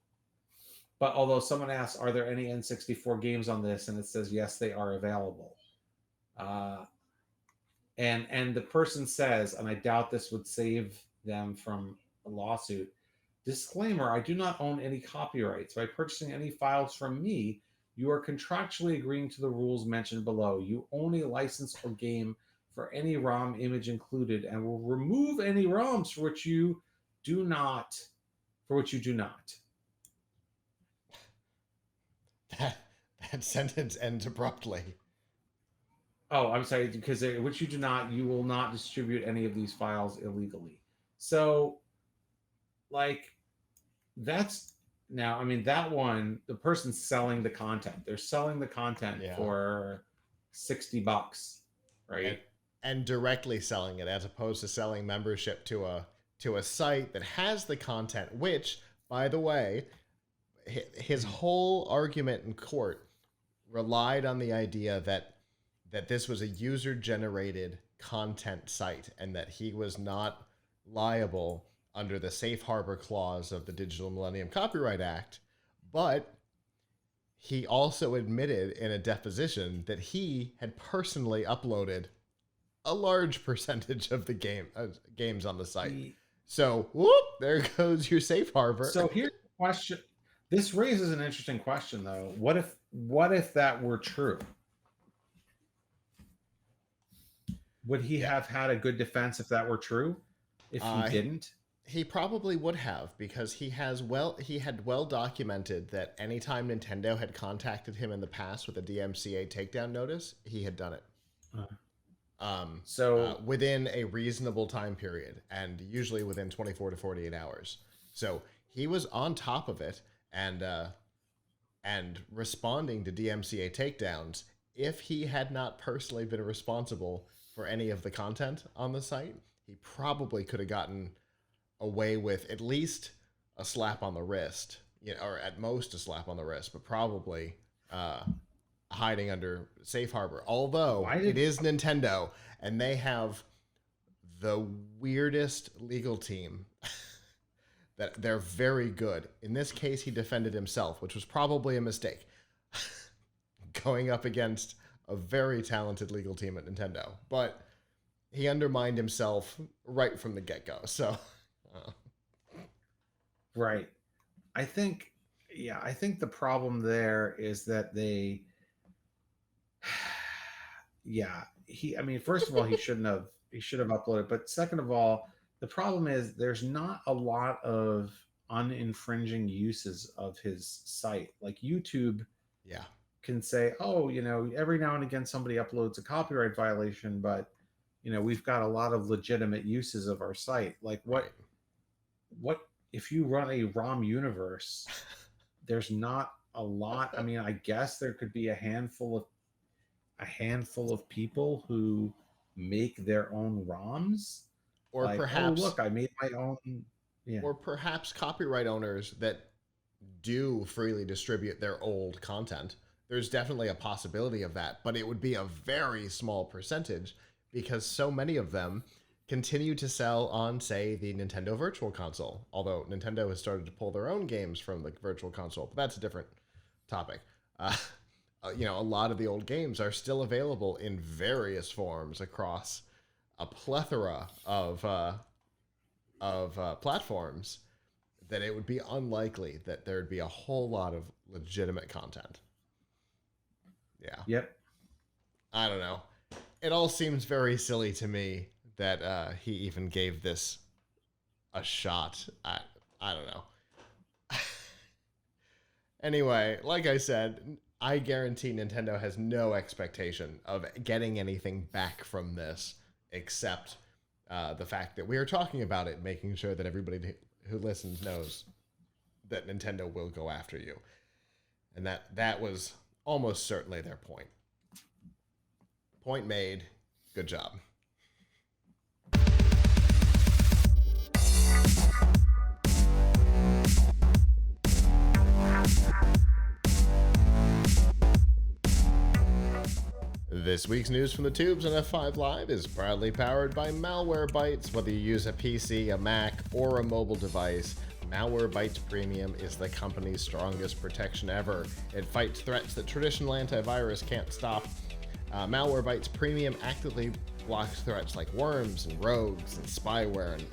B: although someone asks, are there any N64 games on this? And it says, yes, they are available. And the person says, and I doubt this would save them from a lawsuit, disclaimer, I do not own any copyrights. By purchasing any files from me, you are contractually agreeing to the rules mentioned below. You own a license or game for any ROM image included and will remove any ROMs for which you do not.
A: That sentence ends abruptly.
B: Oh, I'm sorry, because which you do not, you will not distribute any of these files illegally. So, like, that's now, I mean, that one, the person's selling the content. They're selling the content for $60, right?
A: And directly selling it as opposed to selling membership to a site that has the content, which, by the way, his whole argument in court relied on the idea that this was a user-generated content site and that he was not liable under the safe harbor clause of the Digital Millennium Copyright Act. But he also admitted in a deposition that he had personally uploaded a large percentage of the games on the site. So, whoop, there goes your safe harbor.
B: So here's the question. This raises an interesting question, though. What if that were true? Would he have had a good defense if that were true? If he didn't?
A: He probably would have, because he had well documented that anytime Nintendo had contacted him in the past with a DMCA takedown notice, he had done it. Within a reasonable time period, and usually within 24 to 48 hours. So he was on top of it and responding to DMCA takedowns. If he had not personally been responsible for any of the content on the site, he probably could have gotten away with at least a slap on the wrist, or at most a slap on the wrist, but probably hiding under safe harbor. Although it is Nintendo, and they have the weirdest legal team that they're very good. In this case, he defended himself, which was probably a mistake, going up against a very talented legal team at Nintendo. But he undermined himself right from the get-go. So,
B: right. I think the problem there is that they, I mean, first of all, he should have uploaded. But second of all, the problem is there's not a lot of uninfringing uses of his site. Like YouTube
A: Yeah.
B: can say, oh, every now and again somebody uploads a copyright violation, but we've got a lot of legitimate uses of our site. Like
A: Right.
B: what if you run a RomUniverse? There's not a lot. I mean, I guess there could be a handful of people who make their own ROMs.
A: Or
B: Like, oh
A: perhaps
B: look, I made my own. Yeah.
A: or perhaps copyright owners that do freely distribute their old content. There's definitely a possibility of that, but it would be a very small percentage because so many of them continue to sell on, say, the Nintendo Virtual Console. Although Nintendo has started to pull their own games from the Virtual Console, but that's a different topic. A lot of the old games are still available in various forms across a plethora of platforms, that it would be unlikely that there'd be a whole lot of legitimate content. Yeah.
B: Yep.
A: I don't know. It all seems very silly to me that he even gave this a shot. I don't know. Anyway, like I said, I guarantee Nintendo has no expectation of getting anything back from this except the fact that we are talking about it, making sure that everybody who listens knows that Nintendo will go after you. And that was almost certainly their point. Point made. Good job. This week's news from the tubes on F5 Live is proudly powered by Malwarebytes. Whether you use a PC, a Mac, or a mobile device, Malwarebytes Premium is the company's strongest protection ever. It fights threats that traditional antivirus can't stop. Malwarebytes Premium actively blocks threats like worms and rogues and spyware and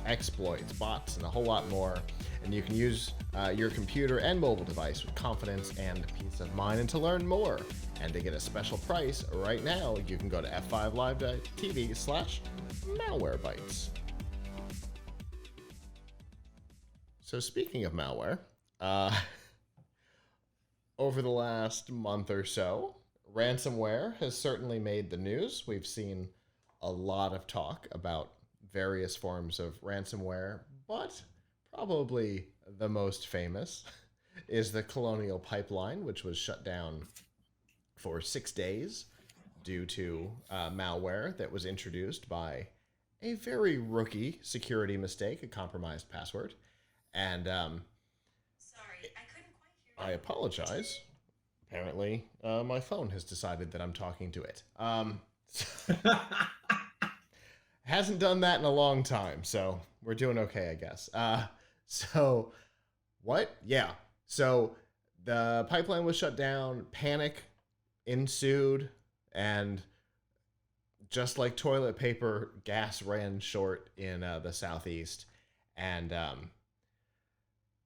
A: exploits, bots, and a whole lot more. And you can use your computer and mobile device with confidence and peace of mind. And to learn more and to get a special price right now, you can go to f5live.tv/malwarebytes. So speaking of malware, over the last month or so, ransomware has certainly made the news. We've seen a lot of talk about various forms of ransomware, but probably the most famous is the Colonial Pipeline, which was shut down for 6 days due to malware that was introduced by a very rookie security mistake, a compromised password. And
C: Sorry, I couldn't quite hear you.
A: I apologize. Apparently, my phone has decided that I'm talking to it. Hasn't done that in a long time, so we're doing okay, I guess. So, what? Yeah. So, the pipeline was shut down, panic ensued, and just like toilet paper, gas ran short in the southeast. And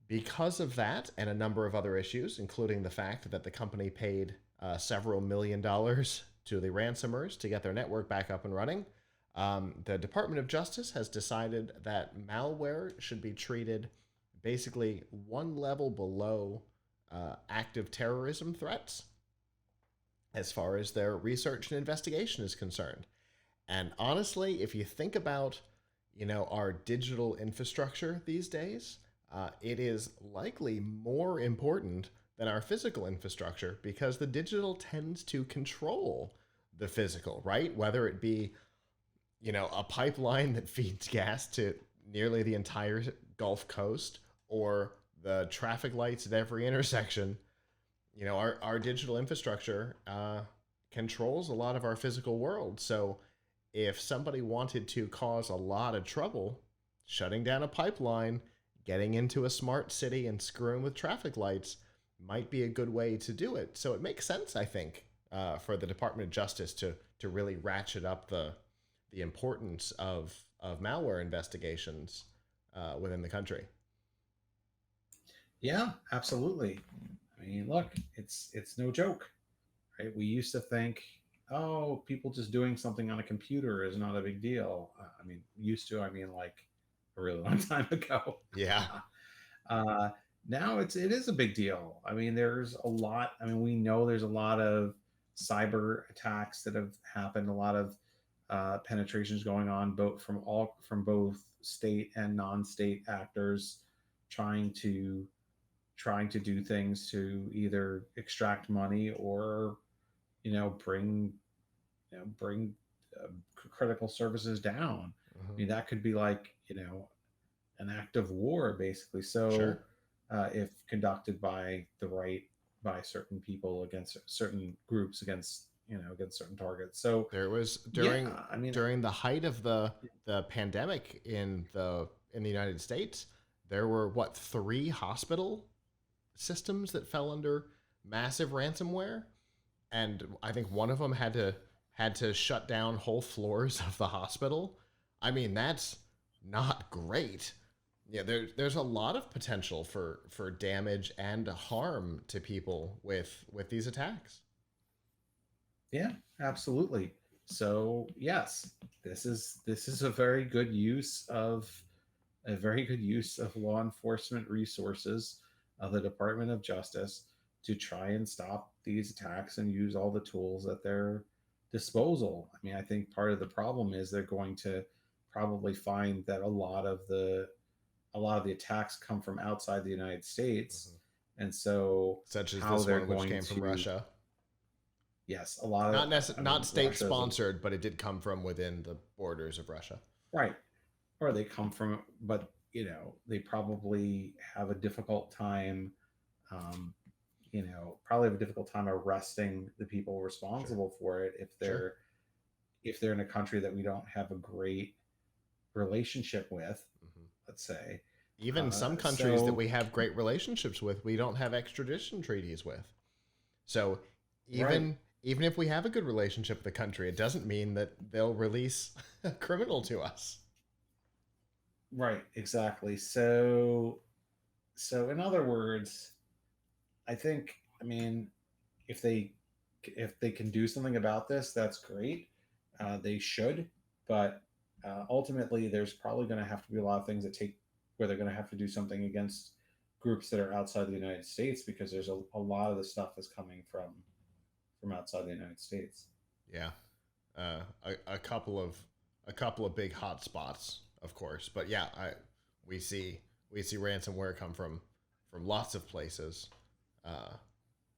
A: because of that and a number of other issues, including the fact that the company paid several $1 million to the ransomers to get their network back up and running, the Department of Justice has decided that malware should be treated basically one level below active terrorism threats as far as their research and investigation is concerned. And honestly, if you think about, our digital infrastructure these days, it is likely more important than our physical infrastructure because the digital tends to control the physical, right? Whether it be, a pipeline that feeds gas to nearly the entire Gulf Coast or the traffic lights at every intersection, our digital infrastructure controls a lot of our physical world. So if somebody wanted to cause a lot of trouble, shutting down a pipeline, getting into a smart city and screwing with traffic lights might be a good way to do it. So it makes sense, I think, for the Department of Justice to really ratchet up the importance of malware investigations within the country.
B: Yeah, absolutely. I mean, look, it's no joke, right? We used to think, oh, people just doing something on a computer is not a big deal. I mean, used to, I mean, like a really long time ago.
A: Yeah,
B: uh, Now it is a big deal. I mean, there's a lot. I mean, we know there's a lot of cyber attacks that have happened. A lot of penetrations going on, both from both state and non-state actors trying to do things to either extract money or bring critical services down. I
A: hmm
B: mean, that could be like an act of war, basically. So,
A: sure.
B: if conducted by certain people against certain groups against certain targets. So,
A: There was
B: yeah, I mean,
A: during the height of the pandemic in the United States, there were what, 3 hospital systems that fell under massive ransomware, and I think one of them had to shut down whole floors of the hospital. I mean, that's not great. Yeah, there's a lot of potential for damage and harm to people with these attacks.
B: yeah, absolutely. So, yes, this is a very good use of law enforcement resources of the Department of Justice to try and stop these attacks and use all the tools at their disposal. I mean, I think part of the problem is they're going to probably find that a lot of the attacks come from outside the United States,
A: Mhm.
B: and so
A: Such as
B: how
A: this
B: they're
A: one, which
B: going
A: came from
B: to
A: Russia.
B: yes, a lot of I
A: Not
B: mean
A: state
B: Russia's a
A: sponsored, but it did come from within the borders of Russia.
B: right, or they come from, but they probably have a difficult time, um, probably have a difficult time arresting the people
A: Sure,
B: responsible for it
A: sure.
B: if they're in a country that we don't have a great relationship with,
A: hmm
B: let's say.
A: Even some countries that
B: So
A: we have great relationships with, we don't have extradition treaties with. So
B: right,
A: even if we have a good relationship with the country, it doesn't mean that they'll release a criminal to us.
B: right, exactly. So in other words, I think, I mean, if they can do something about this, that's great. They should, but ultimately, there's probably going to have to be a lot of things that take where they're going to have to do something against groups that are outside the United States, because there's a lot of the stuff is coming from outside the United States.
A: Yeah, a couple of big hot spots, of course. But yeah, we see ransomware come from lots of places, uh,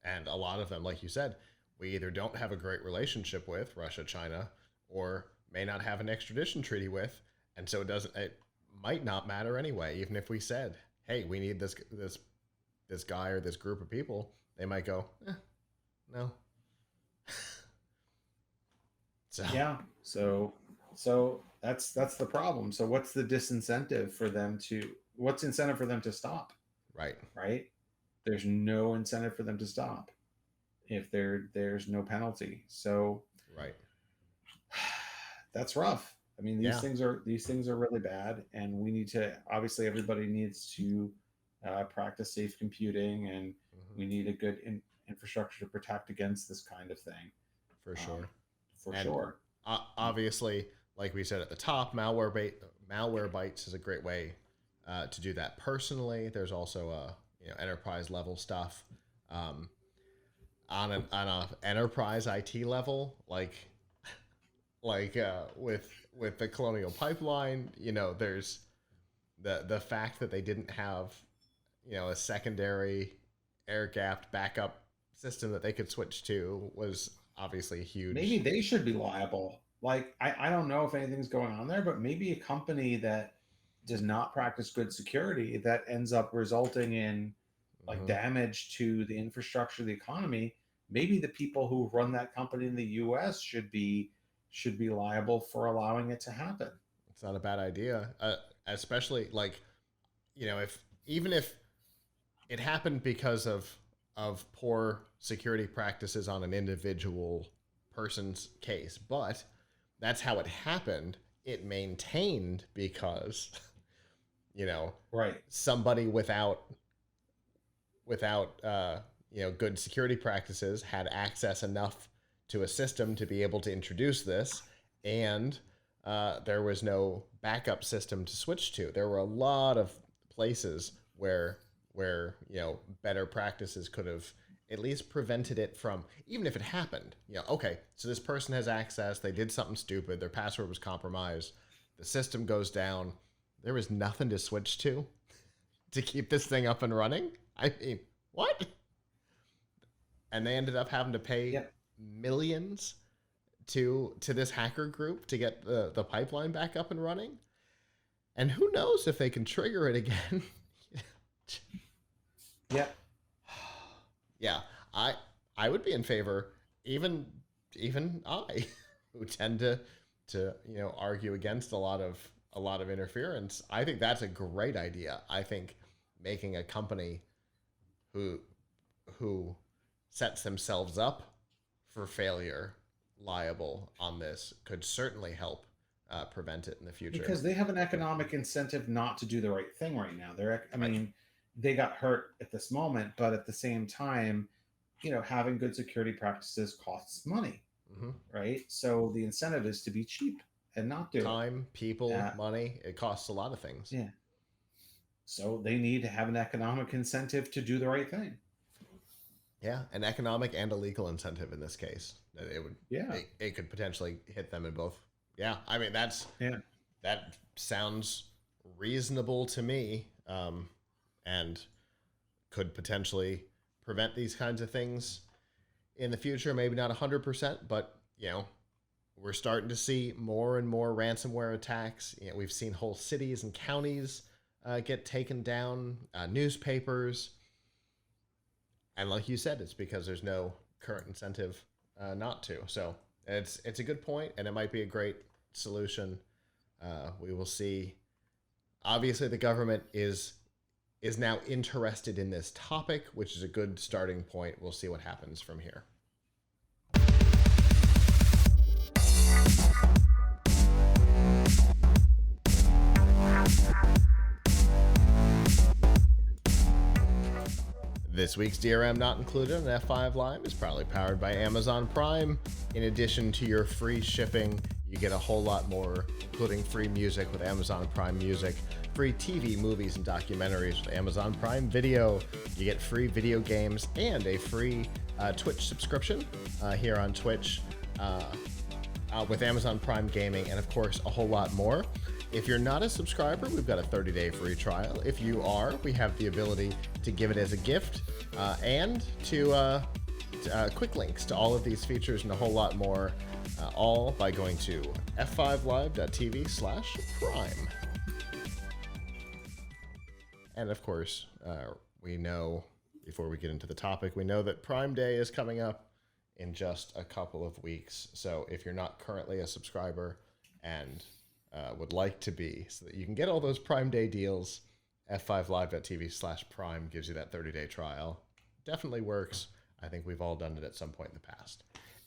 A: and a lot of them, like you said, we either don't have a great relationship with Russia, China, or may not have an extradition treaty with, and so it might not matter anyway. Even if we said, hey, we need this guy or this group of people, they might go, no. So
B: Yeah. So that's the problem. So what's incentive for them to stop,
A: right.
B: right? There's no incentive for them to stop if there's no penalty. So
A: Right.
B: that's rough. I mean,
A: Yeah.
B: these things are really bad, and we need to, obviously, everybody needs to practice safe computing, and
A: hmm
B: we need a good infrastructure to protect against this kind of thing,
A: For
B: um,
A: sure.
B: for
A: And
B: sure.
A: obviously, like we said at the top, malware bites is a great way to do that. Personally, there's also enterprise level stuff. Um, on a enterprise IT level, with the Colonial Pipeline, there's the fact that they didn't have a secondary air gapped backup system that they could switch to was obviously a
B: Maybe
A: huge.
B: they should be liable. Like, I don't know if anything's going on there, but maybe a company that does not practice good security that ends up resulting in like
A: Mhm.
B: damage to the infrastructure of the economy, maybe the people who run that company in the US should be liable for allowing it to happen.
A: It's not a bad idea, especially like if even if it happened because of poor security practices on an individual person's case, but that's how it happened. It maintained because you know
B: Right.
A: somebody without good security practices had access enough to a system to be able to introduce this, and there was no backup system to switch to. There were a lot of places where better practices could have at least prevented it from, even if it happened. Okay, so this person has access, they did something stupid, their password was compromised, the system goes down, there was nothing to switch to keep this thing up and running. I mean, what? And they ended up having to pay millions to this hacker group to get the pipeline back up and running. And who knows if they can trigger it again. Yeah, I would be in favor, even I, who tend to argue against a lot of interference. I think that's a great idea. I think making a company who sets themselves up for failure liable on this could certainly help prevent it in the future.
B: Because they have an economic incentive not to do the right thing right now. They got hurt at this moment, but at the same time, having good security practices costs money, right? So the incentive is to be cheap and not do
A: time, people, money. It costs a lot of things.
B: Yeah. So they need to have an economic incentive to do the right thing.
A: Yeah, an economic and a legal incentive in this case. It would. Yeah. It could potentially hit them in both. Yeah, I mean that sounds reasonable to me, and could potentially prevent these kinds of things in the future. Maybe not 100%, but we're starting to see more and more ransomware attacks. We've seen whole cities and counties get taken down, newspapers. And like you said, it's because there's no current incentive not to. So it's a good point, and it might be a great solution. We will see. Obviously, the government is now interested in this topic, which is a good starting point. We'll see what happens from here. This week's DRM Not Included on F5 Live is proudly powered by Amazon Prime. In addition to your free shipping, you get a whole lot more, including free music with Amazon Prime Music, free TV, movies, and documentaries with Amazon Prime Video. You get free video games and a free Twitch subscription here on Twitch with Amazon Prime Gaming, and of course, a whole lot more. If you're not a subscriber, we've got a 30-day free trial. If you are, we have the ability to give it as a gift and to quick links to all of these features and a whole lot more, all by going to f5live.tv/prime. And of course, we know, before we get into the topic, we know that Prime Day is coming up in just a couple of weeks. So if you're not currently a subscriber and would like to be, so that you can get all those Prime Day deals, f5live.tv/prime gives you that 30-day trial. Definitely works. I think we've all done it at some point in the past.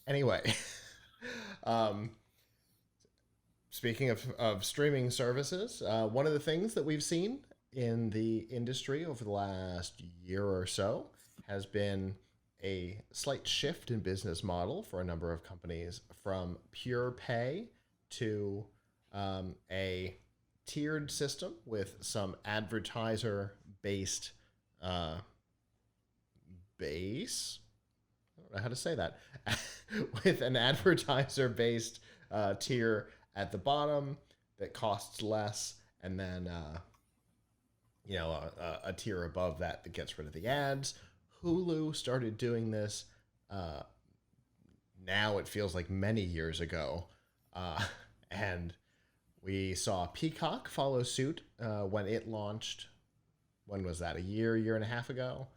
A: Anyway, speaking of streaming services, one of the things that we've seen in the industry over the last year or so has been a slight shift in business model for a number of companies, from pure pay to a tiered system with some advertiser-based base. I don't know how to say that. With an advertiser-based tier at the bottom that costs less, and then a tier above that gets rid of the ads. Hulu started doing this. Now it feels like many years ago, and we saw Peacock follow suit when it launched. When was that? A year and a half ago?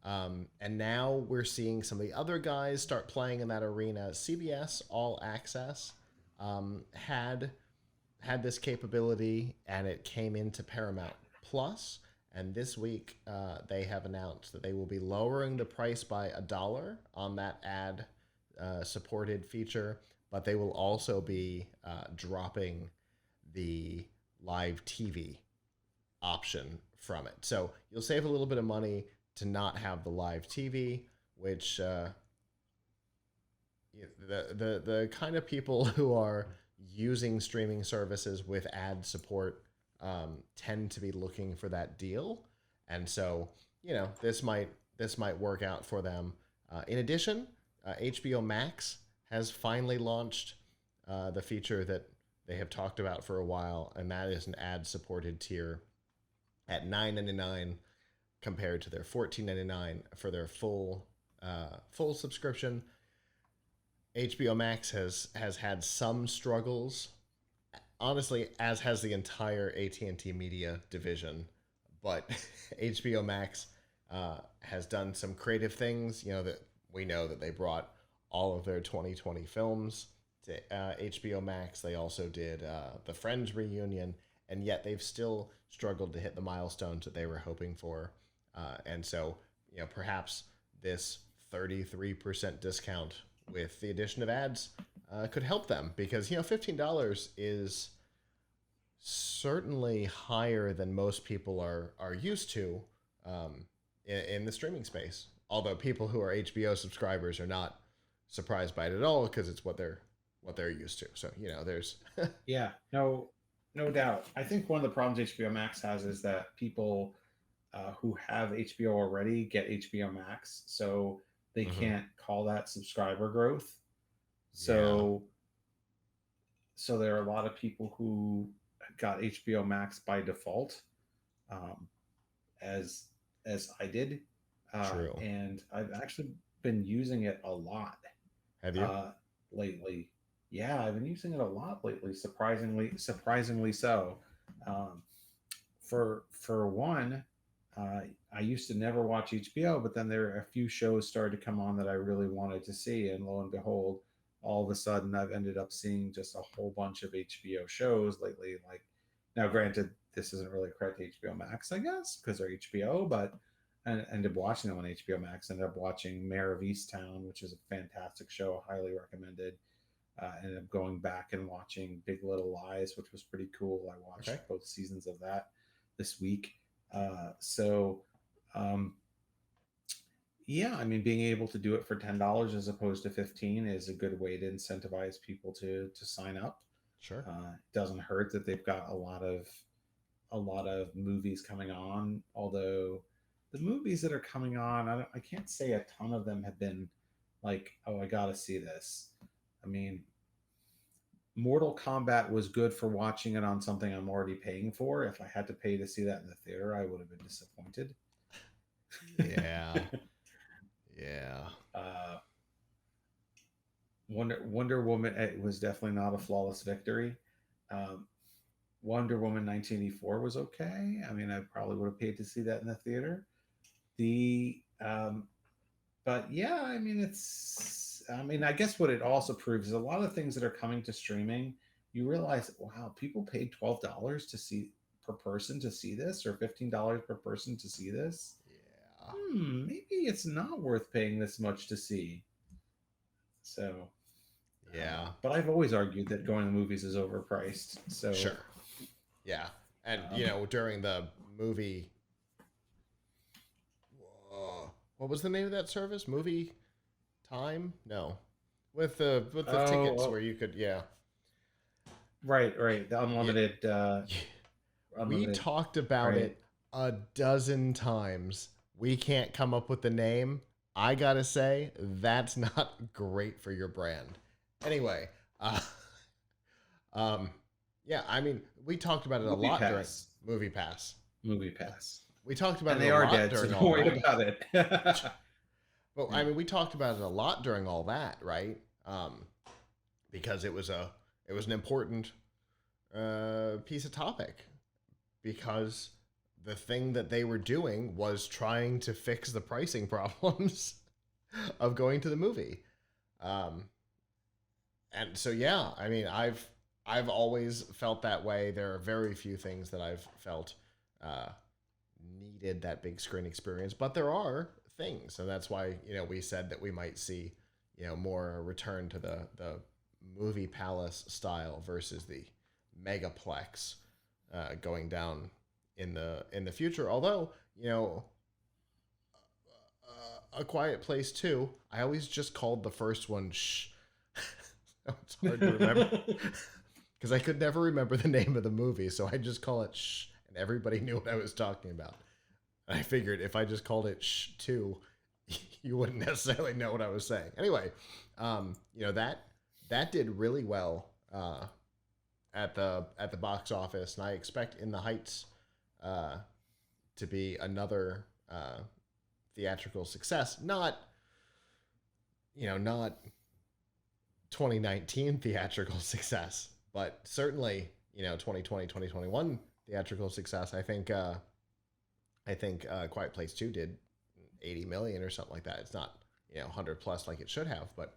A: And now we're seeing some of the other guys start playing in that arena. CBS All Access had this capability, and it came into Paramount Plus. And this week, they have announced that they will be lowering the price by $1 on that ad supported feature, but they will also be dropping the live TV option from it. So you'll save a little bit of money to not have the live TV, which the kind of people who are using streaming services with ad support tend to be looking for that deal, and so this might work out for them. In addition, HBO Max has finally launched the feature that they have talked about for a while, and that is an ad-supported tier at $9.99 compared to their $14.99 for their full subscription. HBO Max has had some struggles, honestly, as has the entire AT&T Media division. But HBO Max has done some creative things. That we know that they brought all of their 2020 films to HBO Max. They also did the Friends reunion, and yet they've still struggled to hit the milestones that they were hoping for. And so, perhaps this 33% discount with the addition of ads could help them, because $15 is certainly higher than most people are used to in the streaming space. Although people who are HBO subscribers are not surprised by it at all, because it's what they're used to. So there's
B: yeah, no doubt. I think one of the problems HBO Max has is that people who have HBO already get HBO Max, so they can't call that subscriber growth. So there are a lot of people who got HBO Max by default, as I did.
A: True.
B: And I've actually been using it a lot.
A: Have you?
B: Lately? Yeah, I've been using it a lot lately. Surprisingly so. For one, I used to never watch HBO, but then there are a few shows started to come on that I really wanted to see, and lo and behold, all of a sudden I've ended up seeing just a whole bunch of HBO shows lately. Like, now granted, this isn't really a credit to HBO Max, I guess, because they're HBO, but I ended up watching them on HBO Max. Ended up watching Mayor of Easttown, which is a fantastic show, highly recommended. Ended up going back and watching Big Little Lies, which was pretty cool. I watched both seasons of that this week. Yeah, I mean, being able to do it for $10 as opposed to $15 is a good way to incentivize people to sign up.
A: Sure.
B: It doesn't hurt that they've got a lot of movies coming on, although the movies that are coming on, I can't say a ton of them have been like, oh, I gotta see this. I mean, Mortal Kombat was good for watching it on something I'm already paying for. If I had to pay to see that in the theater, I would have been disappointed.
A: Yeah. Yeah.
B: Wonder Woman, it was definitely not a flawless victory. Wonder Woman 1984 was okay. I mean, I probably would have paid to see that in the theater. But yeah, I mean, I guess what it also proves is a lot of things that are coming to streaming, you realize, wow, people paid $12 to see per person to see this, or $15 per person to see this.
A: Yeah.
B: Maybe it's not worth paying this much to see. So,
A: yeah.
B: But I've always argued that going to the movies is overpriced. So
A: sure. Yeah. And during the movie, what was the name of that service? Movie Time? No. With the tickets where you could,
B: Right. The unlimited.
A: We talked about it a dozen times. We can't come up with the name. I gotta say, that's not great for your brand. Anyway, yeah, I mean, we talked about it a lot during Movie Pass. We talked about it a lot during all that.
B: So don't worry about it.
A: But I mean, we talked about it a lot during all that, right? Because it was an important piece of topic, because the thing that they were doing was trying to fix the pricing problems of going to the movie. And so, yeah, I mean, I've always felt that way. There are very few things that I've felt needed that big screen experience, but there are things, and that's why we said that we might see more return to the movie palace style versus the megaplex going down in the future. Although A Quiet Place 2, I always just called the first one It's hard to remember because I could never remember the name of the movie, so I just call it Shh, and everybody knew what I was talking about. And I figured if I just called it Shh 2, you wouldn't necessarily know what I was saying. Anyway, that did really well at the box office, and I expect In the Heights to be another theatrical success. Not 2019 theatrical success, but certainly 2020, 2021 theatrical success. I think Quiet Place 2 did 80 million or something like that. It's not 100 plus like it should have, but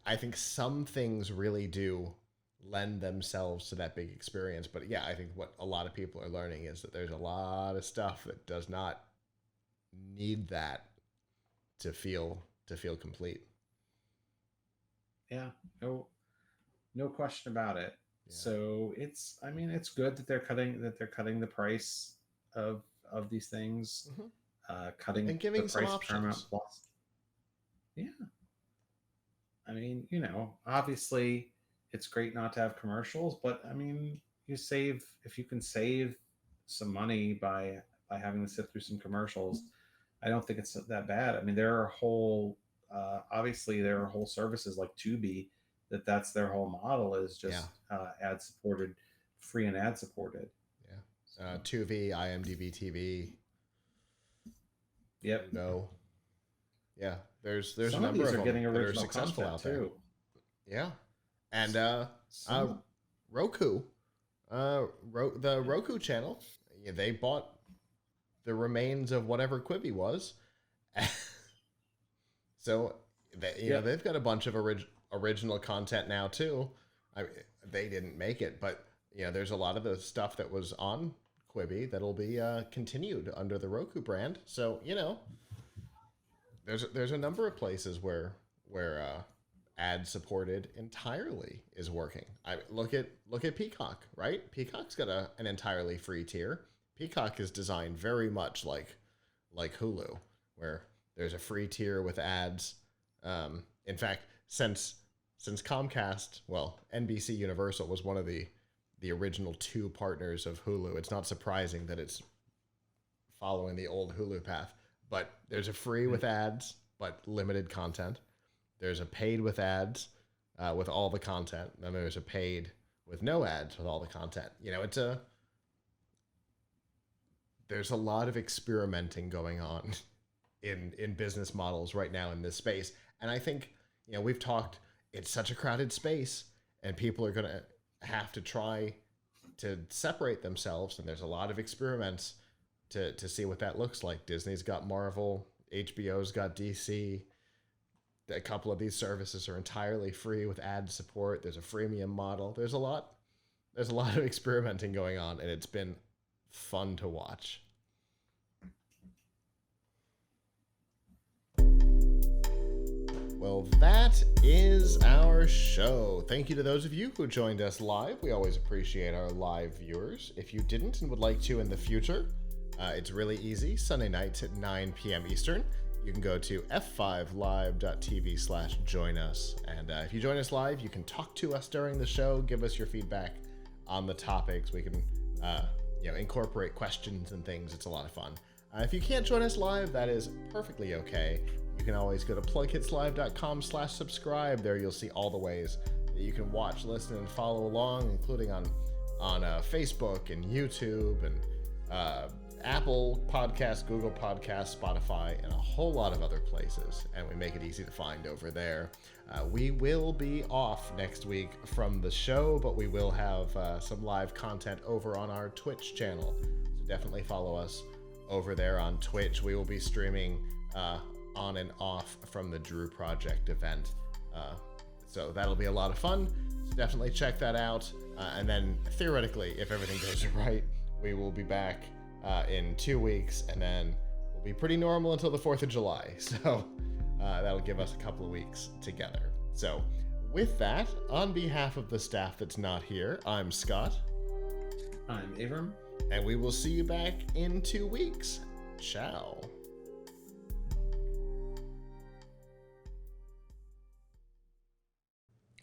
A: I think some things really do lend themselves to that big experience. But yeah, I think what a lot of people are learning is that there's a lot of stuff that does not need that to feel complete.
B: Yeah, no question about it. Yeah. So it's good that they're cutting the price of these things, cutting
A: and giving
B: the
A: some
B: price
A: options.
B: Paramount Plus. Yeah, obviously it's great not to have commercials, but if you can save some money by having to sit through some commercials, I don't think it's that bad. There are whole services like Tubi that's their whole model is just ad supported, free and ad supported.
A: Yeah, Tubi, IMDb TV.
B: Yep.
A: No. Yeah, there's
B: some
A: a number
B: of these
A: of
B: are
A: them
B: getting
A: that are
B: original
A: successful
B: content
A: out there.
B: too.
A: Yeah, and Roku, the Roku channel, they bought the remains of whatever Quibi was, so they've got a bunch of original content now too. They didn't make it, but there's a lot of the stuff that was on Quibi that'll be continued under the Roku brand. So there's a number of places where ad supported entirely is working. Look at Peacock, right? Peacock's got an entirely free tier. Peacock is designed very much like Hulu, where there's a free tier with ads. In fact, since Comcast, NBC Universal was one of the original two partners of Hulu, it's not surprising that it's following the old Hulu path. But there's a free with ads, but limited content. There's a paid with ads with all the content. Then there's a paid with no ads with all the content. There's a lot of experimenting going on in business models right now in this space. And I think, we've talked, it's such a crowded space and people are going to have to try to separate themselves. And there's a lot of experiments to see what that looks like. Disney's got Marvel, HBO's got DC. A couple of these services are entirely free with ad support. There's a freemium model. There's a lot of experimenting going on, and it's been fun to watch. Well, that is our show. Thank you to those of you who joined us live. We always appreciate our live viewers. If you didn't and would like to in the future, it's really easy. Sunday nights at 9 p.m. Eastern. You can go to f5live.tv/join us. And if you join us live, you can talk to us during the show, give us your feedback on the topics. We can incorporate questions and things. It's a lot of fun. If you can't join us live, that is perfectly okay. You can always go to PLUGHITZlive.com/subscribe. There you'll see all the ways that you can watch, listen, and follow along, including on Facebook and YouTube and Apple Podcasts, Google Podcasts, Spotify, and a whole lot of other places. And we make it easy to find over there. We will be off next week from the show, but we will have some live content over on our Twitch channel. So definitely follow us over there on Twitch. We will be streaming on and off from the Drew Project event. So that'll be a lot of fun. So definitely check that out. And then theoretically, if everything goes right, we will be back in 2 weeks, and then we'll be pretty normal until the 4th of July. So that'll give us a couple of weeks together. So with that, on behalf of the staff that's not here, I'm Scott.
B: I'm Avram.
A: And we will see you back in 2 weeks. Ciao.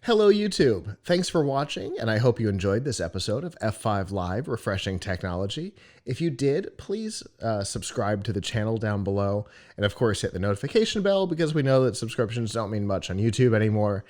A: Hello, YouTube. Thanks for watching, and I hope you enjoyed this episode of F5 Live Refreshing Technology. If you did, please subscribe to the channel down below, and of course hit the notification bell because we know that subscriptions don't mean much on YouTube anymore.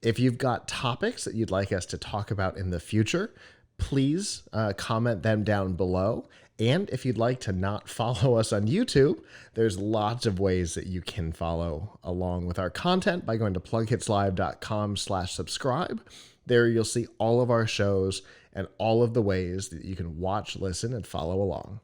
A: If you've got topics that you'd like us to talk about in the future, please comment them down below. And if you'd like to not follow us on YouTube, there's lots of ways that you can follow along with our content by going to plughitslive.com/subscribe. There you'll see all of our shows and all of the ways that you can watch, listen, and follow along.